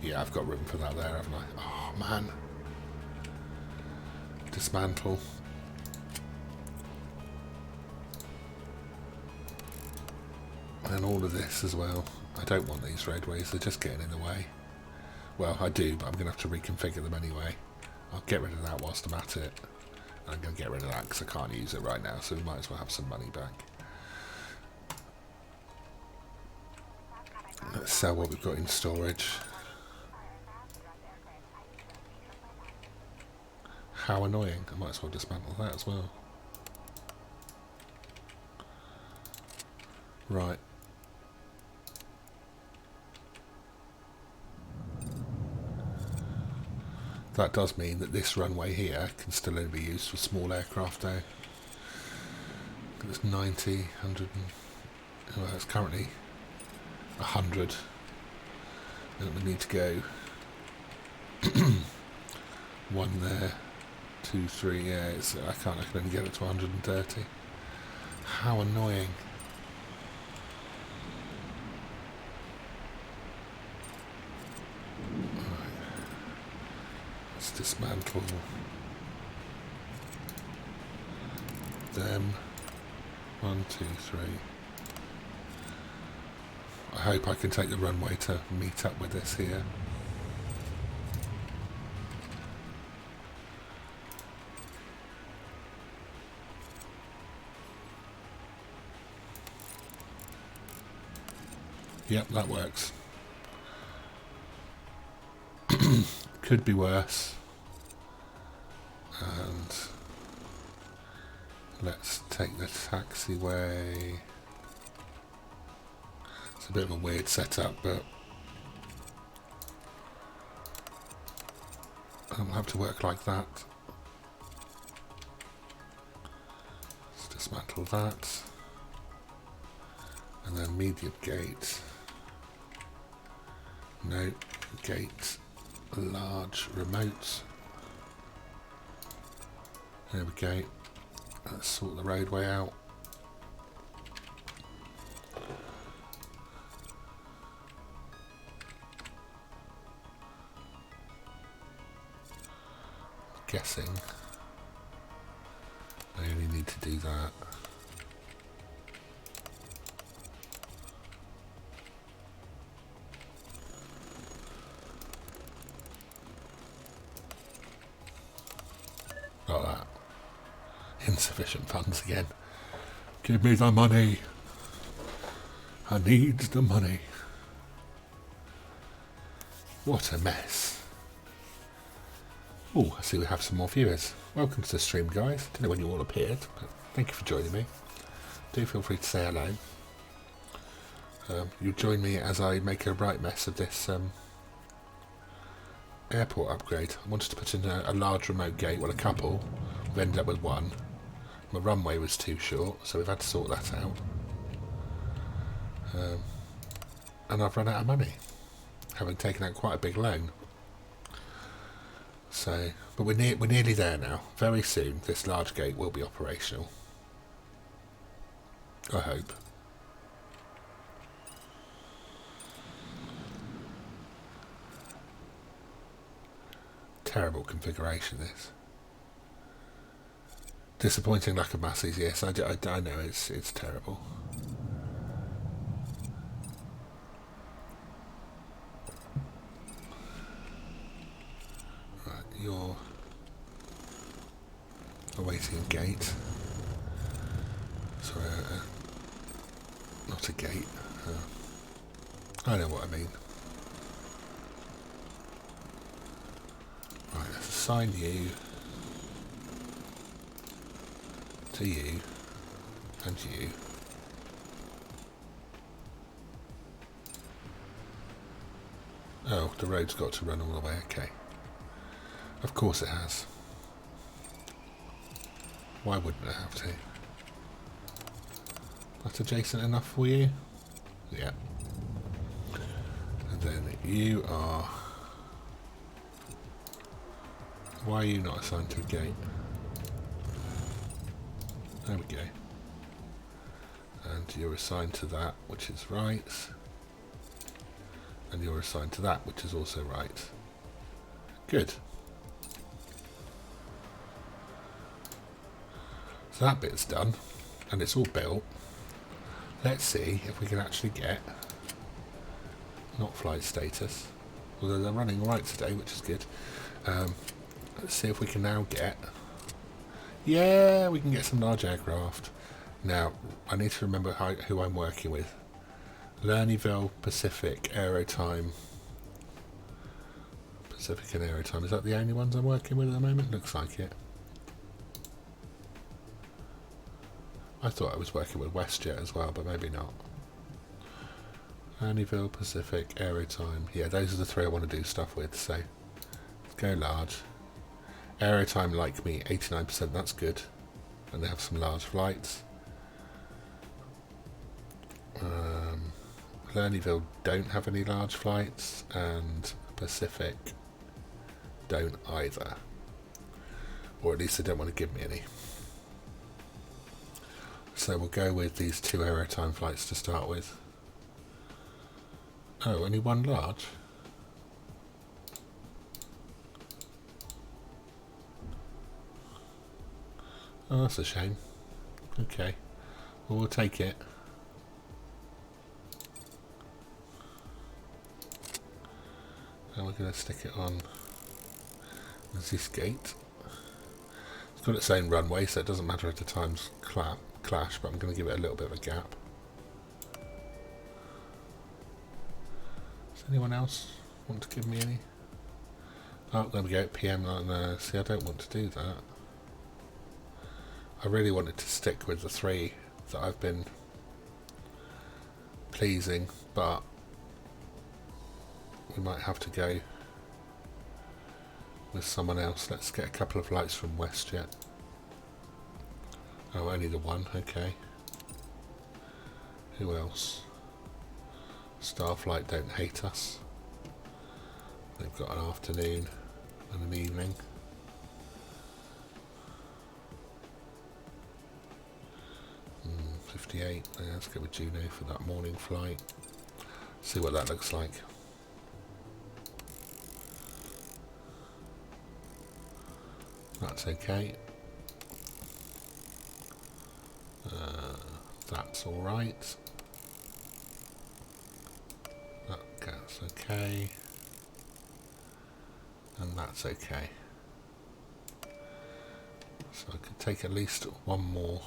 Speaker 1: Yeah, I've got room for that there, haven't I? Oh man. Dismantle. And all of this as well. I don't want these roadways, they're just getting in the way. Well, I do, but I'm going to have to reconfigure them anyway. I'll get rid of that whilst I'm at it. And I'm going to get rid of that because I can't use it right now, so we might as well have some money back. Let's sell what we've got in storage. How annoying. I might as well dismantle that as well. Right. That does mean that this runway here can still only be used for small aircraft though. It's 90, 100, well, it's currently 100. And we need to go 1 there, 2, 3, yeah, I can only get it to 130. How annoying. Let's dismantle them. 1, 2, 3. I hope I can take the runway to meet up with this here. Yep, that works. Could be worse. And let's take the taxiway. It's a bit of a weird setup, but I'll have to work like that. Dismantle that. And then medium gate. No, gate. Large remote. There we go. Let's sort the roadway out. Guessing I only need to do that. Like that. Insufficient funds again. Give me the money. I need the money. What a mess. Oh, I see we have some more viewers. Welcome to the stream, guys. Don't know when you all appeared, but thank you for joining me. Do feel free to say hello. You'll join me as I make a right mess of this airport upgrade. I wanted to put in a large remote gate, well, a couple. We've ended up with one. My runway was too short, so we've had to sort that out. And I've run out of money, having taken out quite a big loan. So, but we're nearly there now. Very soon, this large gate will be operational. I hope. Terrible configuration, this. Disappointing lack of masses, yes, I know, it's terrible. Right, you're awaiting a gate. Sorry, not a gate. I know what I mean. Right, let's assign you to you and you. Oh, the road's got to run all the way, okay. Of course it has. Why wouldn't it have to? That's adjacent enough for you? Yeah. And then you are... Why are you not assigned to a gate? There we go. And you're assigned to that, which is right. And you're assigned to that, which is also right. Good. So that bit's done, and it's all built. Let's see if we can actually get not flight status. Although they're running right today, which is good. Let's see if we can now get... Yeah, we can get some large aircraft. Now, I need to remember who I'm working with. Lernyville, Pacific, Aerotime. Pacific and Aerotime. Is that the only ones I'm working with at the moment? Looks like it. I thought I was working with WestJet as well, but maybe not. Lernyville, Pacific, Aerotime. Yeah, those are the three I want to do stuff with, so let's go large. Aerotime like me, 89%, that's good. And they have some large flights. Lernyville don't have any large flights, and Pacific don't either. Or at least they don't want to give me any. So we'll go with these 2 Aerotime flights to start with. Oh, only one large? Oh, that's a shame. Okay. Well, we'll take it. And we're going to stick it on this gate. It's got its own runway, so it doesn't matter if the times clash, but I'm going to give it a little bit of a gap. Does anyone else want to give me any? Oh, there we go, PM. No, see, I don't want to do that. I really wanted to stick with the 3 that I've been pleasing, but we might have to go with someone else. Let's get a couple of flights from WestJet. Oh, only the one, okay. Who else? Starflight don't hate us. They've got an afternoon and an evening. Hmm, 58, yeah, let's go with Juno for that morning flight. See what that looks like. That's okay. That's alright. That's okay. And that's okay. So I could take at least one more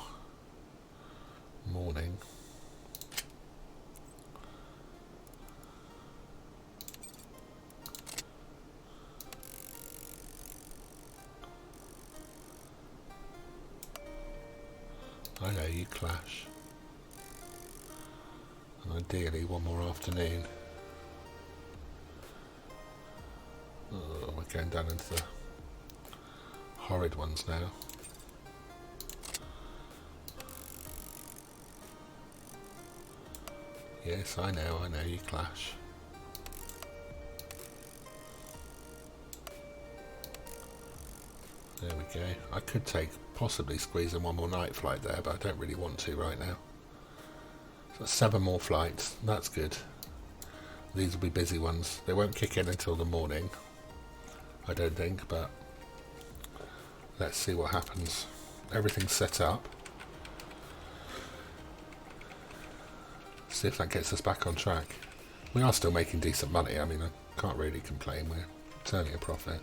Speaker 1: morning. I know you clash. And ideally one more afternoon. Oh, we're going down into the horrid ones now. Yes, I know you clash. There we go. I could possibly squeeze in one more night flight there, but I don't really want to right now. So 7 more flights, that's good. These will be busy ones. They won't kick in until the morning, I don't think, but let's see what happens. Everything's set up. See if that gets us back on track. We are still making decent money, I mean, I can't really complain, we're turning a profit.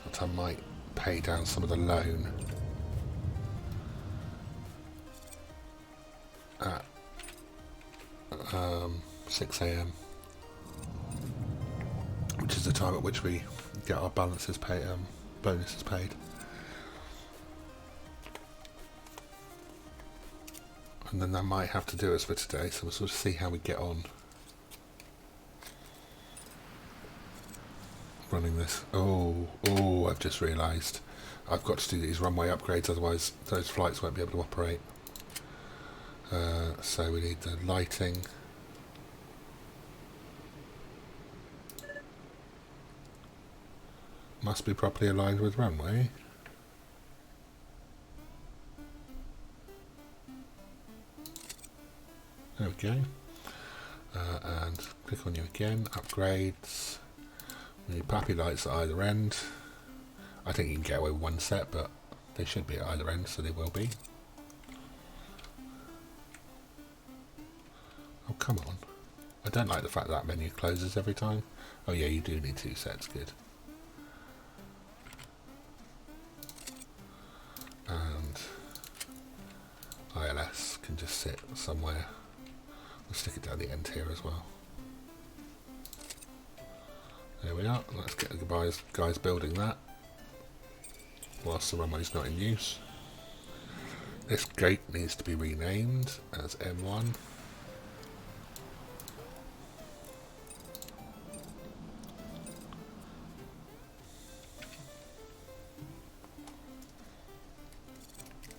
Speaker 1: But I might pay down some of the loan at 6 AM, which is the time at which we get our bonuses paid. And then that might have to do us for today, so we'll sort of see how we get on running this. Oh, I've just realised I've got to do these runway upgrades, otherwise those flights won't be able to operate. So we need the lighting. Must be properly aligned with runway. There we go. And click on you again. Upgrades. We need puppy lights at either end. I think you can get away with one set, but they should be at either end, so they will be. Oh, come on. I don't like the fact that menu closes every time. Oh yeah, you do need 2 sets, good. And ILS can just sit somewhere. We'll stick it down the end here as well. There we are. Let's get the guys building that whilst the runway's not in use. This gate needs to be renamed as M1.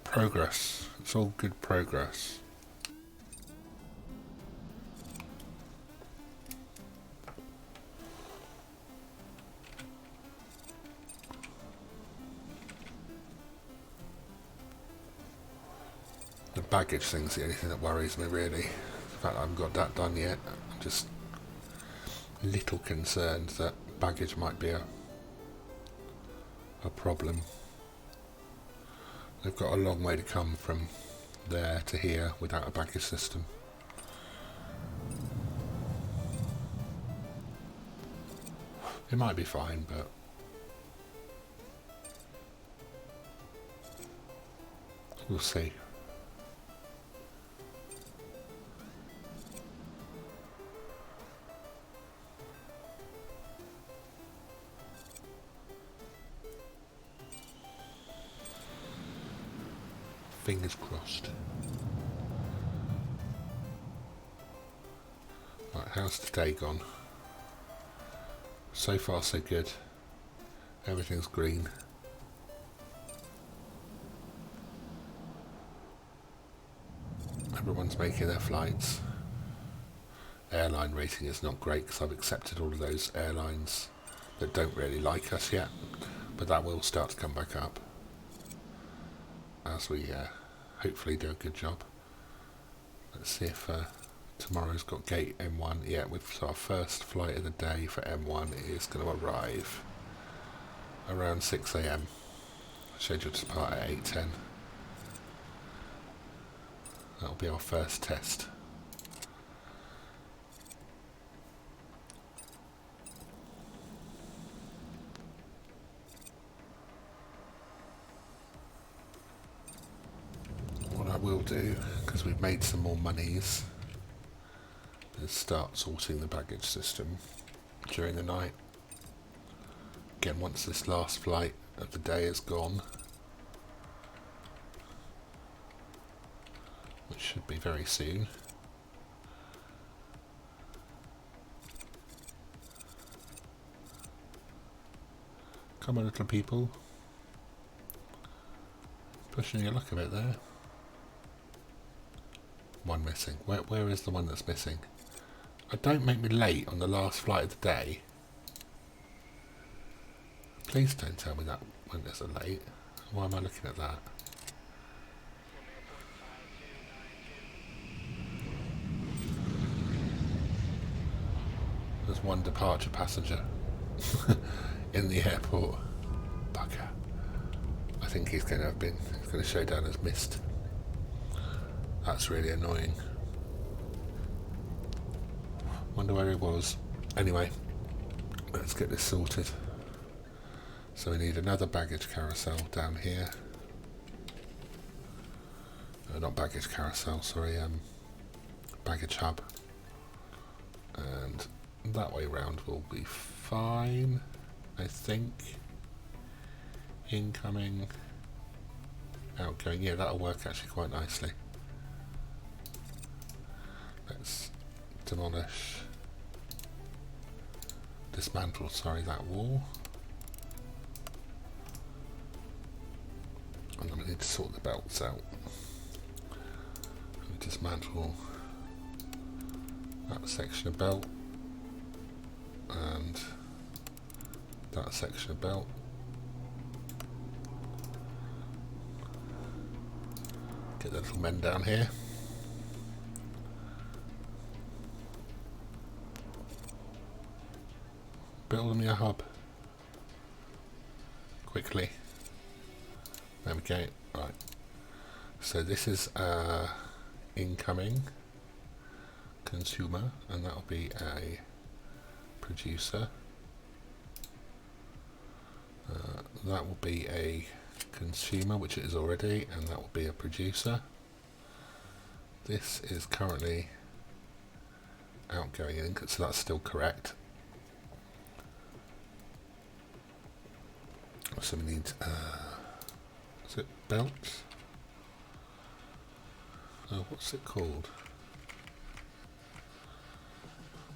Speaker 1: Progress. It's all good progress. The baggage thing's the only thing that worries me, really. The fact that I haven't got that done yet. I'm just a little concerned that baggage might be a problem. They've got a long way to come from there to here without a baggage system. It might be fine, but we'll see. Fingers crossed. Right, how's today gone? So far so good. Everything's green. everyone's making their flights. Airline rating is not great because I've accepted all of those airlines that don't really like us yet, but that will start to come back up as we hopefully do a good job. Let's see if tomorrow's got gate M1. Yeah, so our first flight of the day for M1 is going to arrive around 6 AM. Scheduled to depart at 8:10. That'll be our first test. What I will do, because we've made some more monies, is start sorting the baggage system during the night. Again, once this last flight of the day is gone, which should be very soon. Come on, little people. Pushing your luck a bit there. One missing. Where is the one that's missing? Don't make me late on the last flight of the day. Please don't tell me that when there's a late. Why am I looking at that? There's one departure passenger in the airport. Bugger. I think he's going to show down as missed. That's really annoying. Wonder where he was. Anyway, let's get this sorted. So we need another baggage carousel down here. Not baggage carousel, sorry, baggage hub. And that way round will be fine, I think. Incoming, outgoing, yeah, that'll work actually quite nicely. Let's dismantle, sorry, that wall. And then we need to sort the belts out. Dismantle that section of belt and that section of belt. Get the little men down here. Build me a hub. Quickly. There we go. Right. So this is incoming consumer, and that'll be a producer. That will be a consumer, which it is already, and that will be a producer. This is currently outgoing in, so that's still correct. So we need is it belts? Oh, what's it called?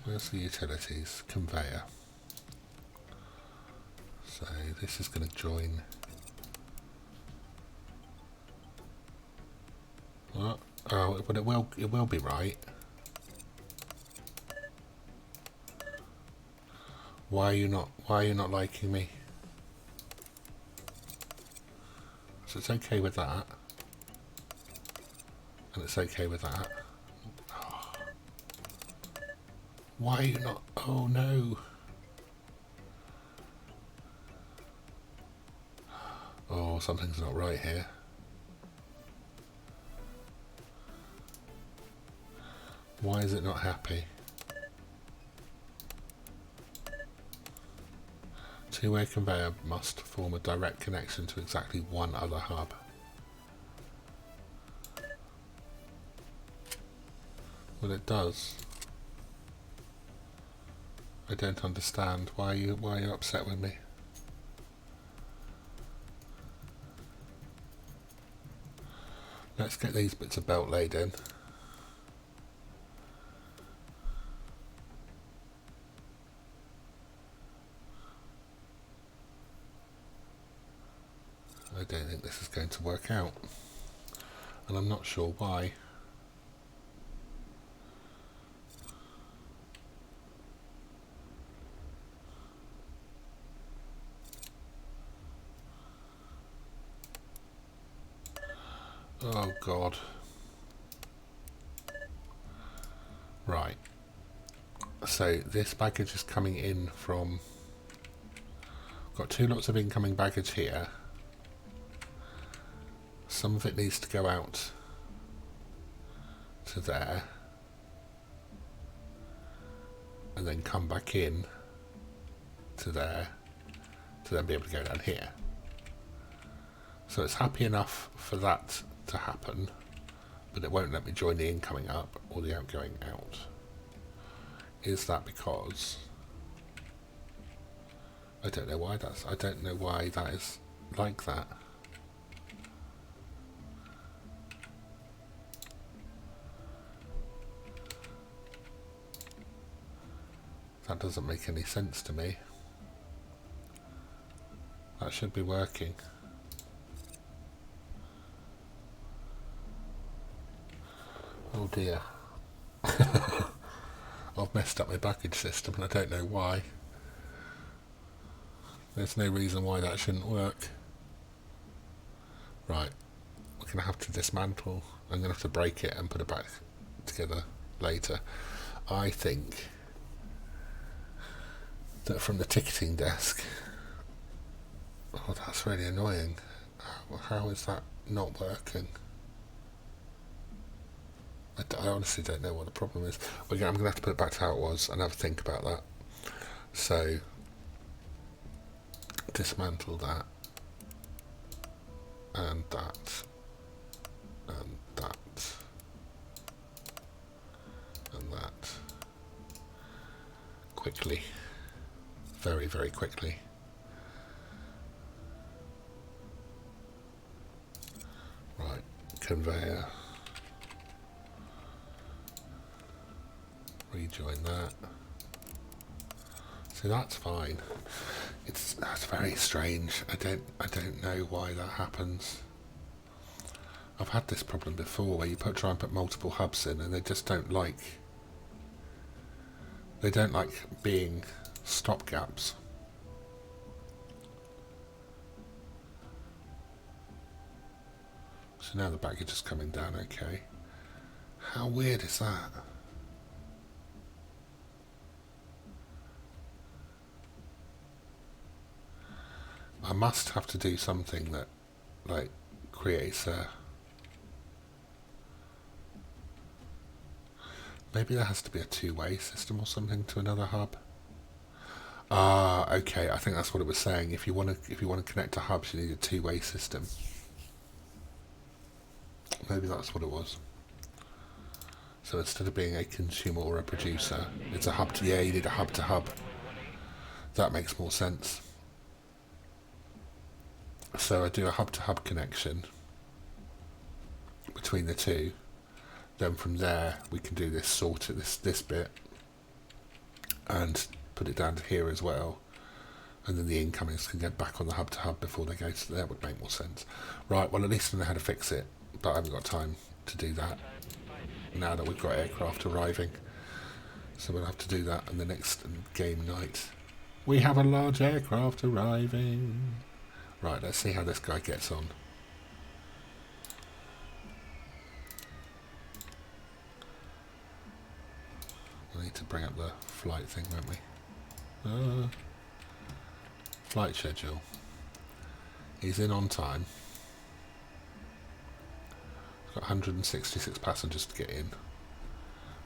Speaker 1: Where's the utilities? Conveyor. So this is going to join. What? Oh, but it will be right. Why are you not liking me? So it's okay with that. And it's okay with that. Oh. Why are you not? Oh no. Oh, something's not right here. Why is it not happy? Two-way conveyor must form a direct connection to exactly one other hub. Well, it does. I don't understand. Why are you upset with me? Let's get these bits of belt laid in. I don't think this is going to work out, and I'm not sure why. Oh god. Right. So this baggage is coming in from... Got two lots of incoming baggage here. Some of it needs to go out to there. And then come back in to there. To then be able to go down here. So it's happy enough for that to happen. But it won't let me join the incoming up or the outgoing out. Is that because... I don't know why that's... I don't know why that is like that. That doesn't make any sense to me. That should be working. Oh dear. I've messed up my baggage system and I don't know why. There's no reason why that shouldn't work. Right. We're going to have to dismantle. I'm going to have to break it and put it back together later. I think that from the ticketing desk... Oh, that's really annoying. How is that not working? I honestly don't know what the problem is. I'm going to have to put it back to how it was and have a think about that. So, dismantle that, and that, and that, and that. Quickly. Very, very quickly. Right, conveyor. Rejoin that. So that's fine. That's very strange. I don't know why that happens. I've had this problem before where you try and put multiple hubs in and they just don't like... They don't like being stopgaps. So now the baggage is coming down okay. How weird is that? I must have to do something that, like, creates a... Maybe there has to be a two-way system or something to another hub. Ah, okay. I think that's what it was saying. If you want to connect to hubs, you need a two-way system. Maybe that's what it was. So instead of being a consumer or a producer, it's a hub to... Yeah, you need a hub to hub. That makes more sense. So I do a hub-to-hub connection between the two. Then from there we can do this this bit and put it down to here as well. And then the incomings can get back on the hub-to-hub before they go to there. Would make more sense. Right, well at least I know how to fix it, but I haven't got time to do that now that we've got aircraft arriving. So we'll have to do that on the next game night. We have a large aircraft arriving. Right, let's see how this guy gets on. We need to bring up the flight thing, won't we? Flight schedule. He's in on time. Got 166 passengers to get in.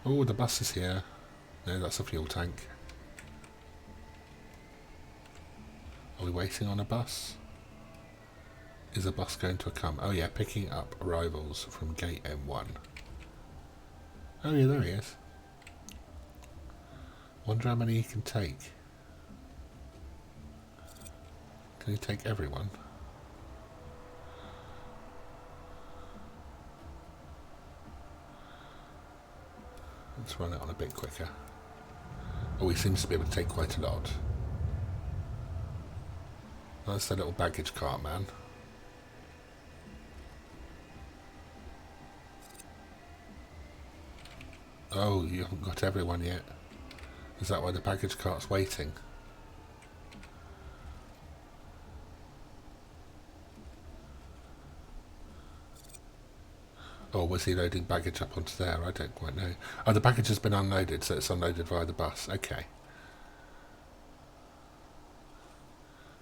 Speaker 1: Oh, the bus is here. No, that's a fuel tank. Are we waiting on a bus? Is a bus going to come? Oh yeah, picking up arrivals from gate M1. Oh yeah, there he is. Wonder how many he can take. Can he take everyone? Let's run it on a bit quicker. Oh, he seems to be able to take quite a lot. That's the little baggage cart man. Oh, you haven't got everyone yet. Is that why the baggage cart's waiting? Or was he loading baggage up onto there? I don't quite know. Oh, the baggage has been unloaded, so it's unloaded via the bus. Okay.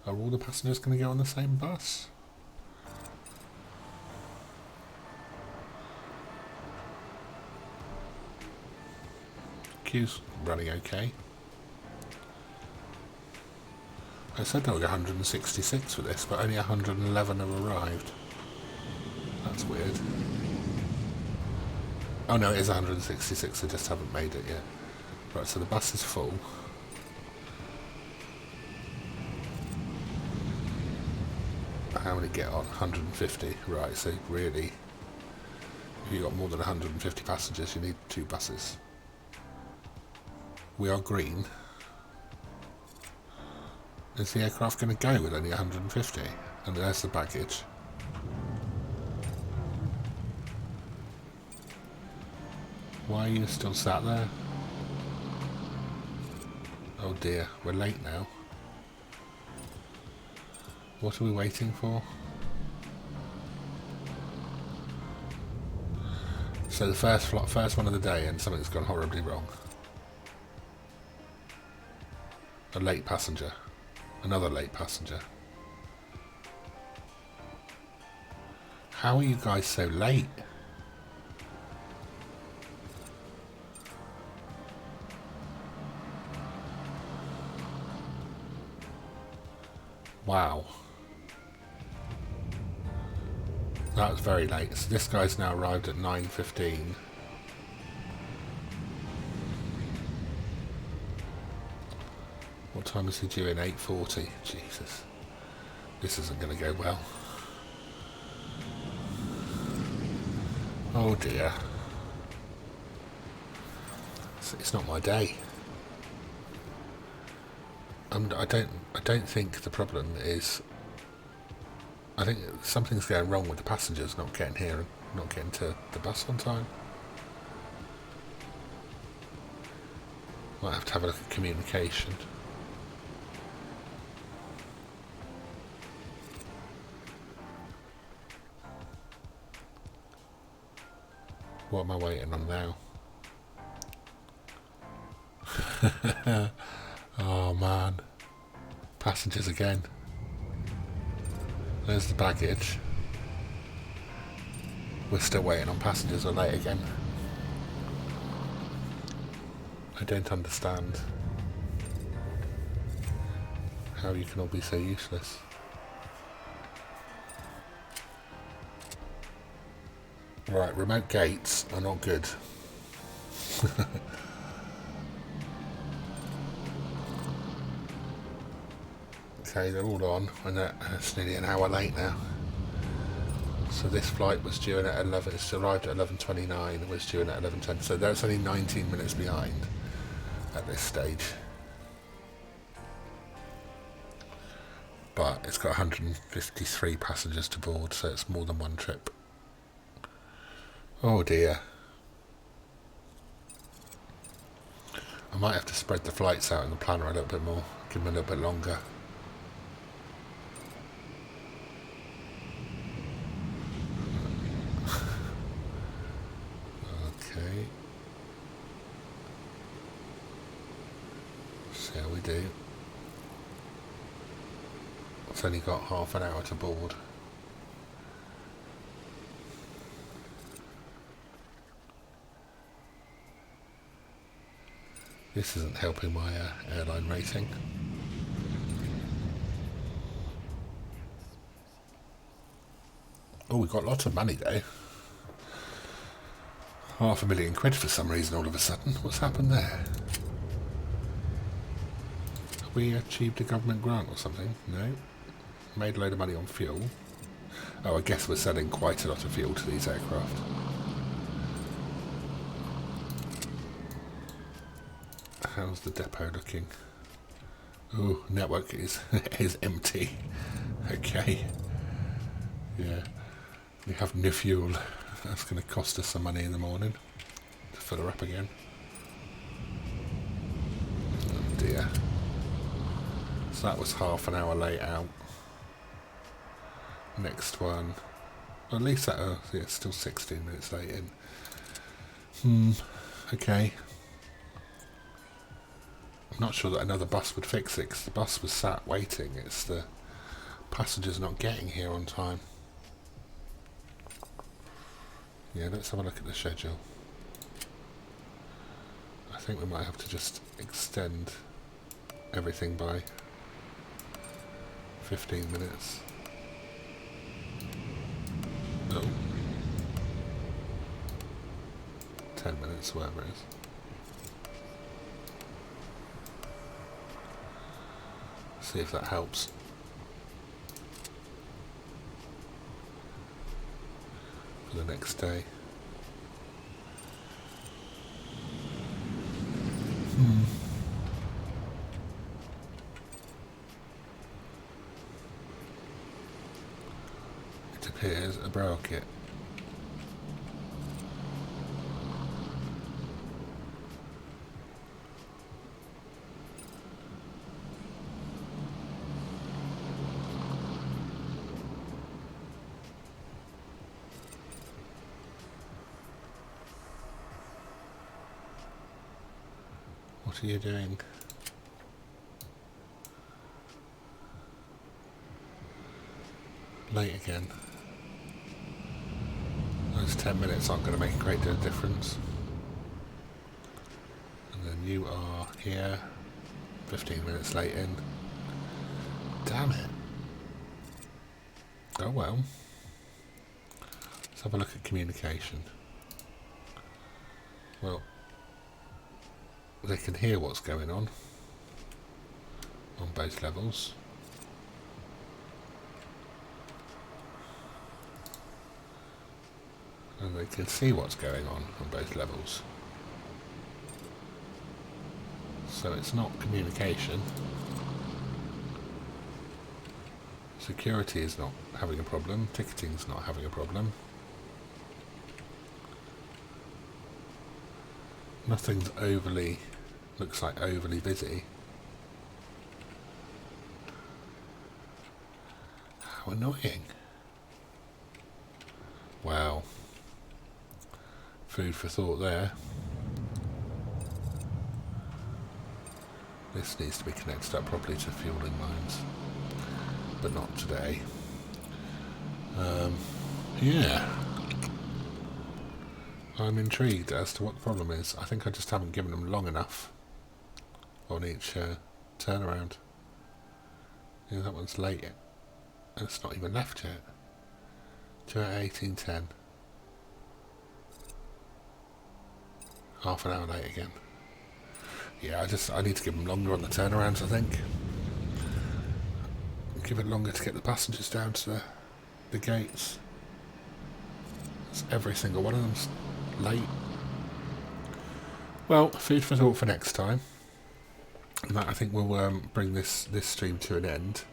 Speaker 1: Are all the passengers going to go on the same bus? Queue's running okay. I said there were 166 for this, but only 111 have arrived. That's weird. Oh no, it is 166, I just haven't made it yet. Right, so the bus is full. How many get on? 150. Right, so really, if you've got more than 150 passengers, you need 2 buses. We are green. Is the aircraft going to go with only 150? And there's the baggage. Why are you still sat there? Oh dear, we're late now. What are we waiting for? So the first one of the day, and something's gone horribly wrong. A late passenger. Another late passenger. How are you guys so late? Wow. That was very late. So this guy's now arrived at 9:15. What time is he due in? 8:40. Jesus. This isn't going to go well. Oh dear. It's not my day. I don't think the problem is. I think something's going wrong with the passengers not getting here and not getting to the bus on time. Might have to have a look at communication. What am I waiting on now? Oh man. Passengers again. There's the baggage. We're still waiting on passengers. We're late again. I don't understand how you can all be so useless. Right, remote gates are not good. Okay, they're all on, and it's nearly an hour late now. So this flight was due in at 11, it's arrived at 11:29, and was due in at 11:10, so that's only 19 minutes behind at this stage. But it's got 153 passengers to board, so it's more than one trip. Oh dear. I might have to spread the flights out in the planner a little bit more, give them a little bit longer. Okay. See how we do. It's only got half an hour to board. This isn't helping my airline rating. Oh, we've got lots of money though. £500,000 for some reason all of a sudden. What's happened there? Have we achieved a government grant or something? No. Made a load of money on fuel. Oh, I guess we're selling quite a lot of fuel to these aircraft. How's the depot looking? Oh, network is empty. Okay. Yeah. We have no fuel. That's going to cost us some money in the morning to fill her up again. Oh dear. So that was half an hour late out. Next one Well, at least that, yeah, it's still 16 minutes late in. Okay. I'm not sure that another bus would fix it, because the bus was sat waiting. It's the passengers not getting here on time. Yeah, let's have a look at the schedule. I think we might have to just extend everything by 15 minutes. No. 10 minutes, whatever it is. See if that helps. For the next day. It appears a broke it. What are you doing? Late again. Those 10 minutes aren't going to make a great deal of difference. And then you are here, 15 minutes late in. Damn it. Oh well. Let's have a look at communication. Well, they can hear what's going on both levels. And they can see what's going on both levels. So it's not communication. Security is not having a problem. Ticketing's not having a problem. Nothing's overly, looks like overly busy. How annoying. Wow. Food for thought there. This needs to be connected up properly to fueling lines. But not today. Yeah. I'm intrigued as to what the problem is. I think I just haven't given them long enough on each turnaround. Yeah, that one's late. And it's not even left yet. 2 at 18:10. Half an hour late again. Yeah, I need to give them longer on the turnarounds, I think. Give it longer to get the passengers down to the gates. It's every single one of them's late. Well, food for thought for next time. And that, I think, will bring this stream to an end.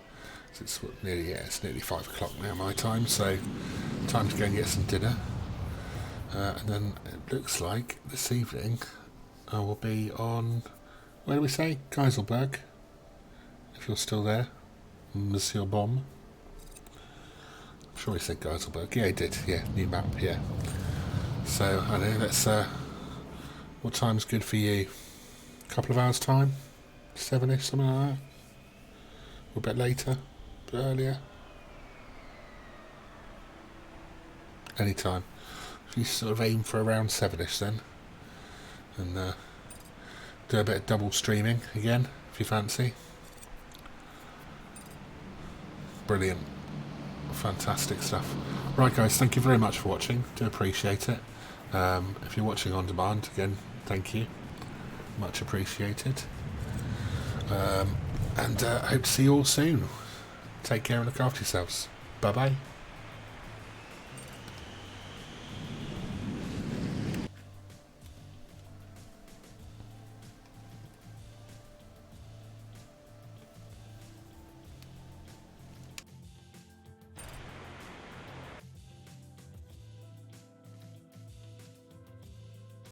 Speaker 1: So it's nearly 5 o'clock now my time, so time to go and get some dinner. And then it looks like this evening I will be on, where do we say? Geiselberg, if you're still there, Monsieur Bomb. I'm sure he said Geiselberg. Yeah, he did. Yeah, new map. Yeah. So I know that's what time's good for you? A couple of hours time, 7ish, something like that. Or a bit later, a bit earlier. Any time. You sort of aim for around 7ish then, and do a bit of double streaming again if you fancy. Brilliant, fantastic stuff. Right guys, thank you very much for watching, do appreciate it. If you're watching on demand, again, thank you, much appreciated. And I hope to see you all soon. Take care and look after yourselves. Bye bye.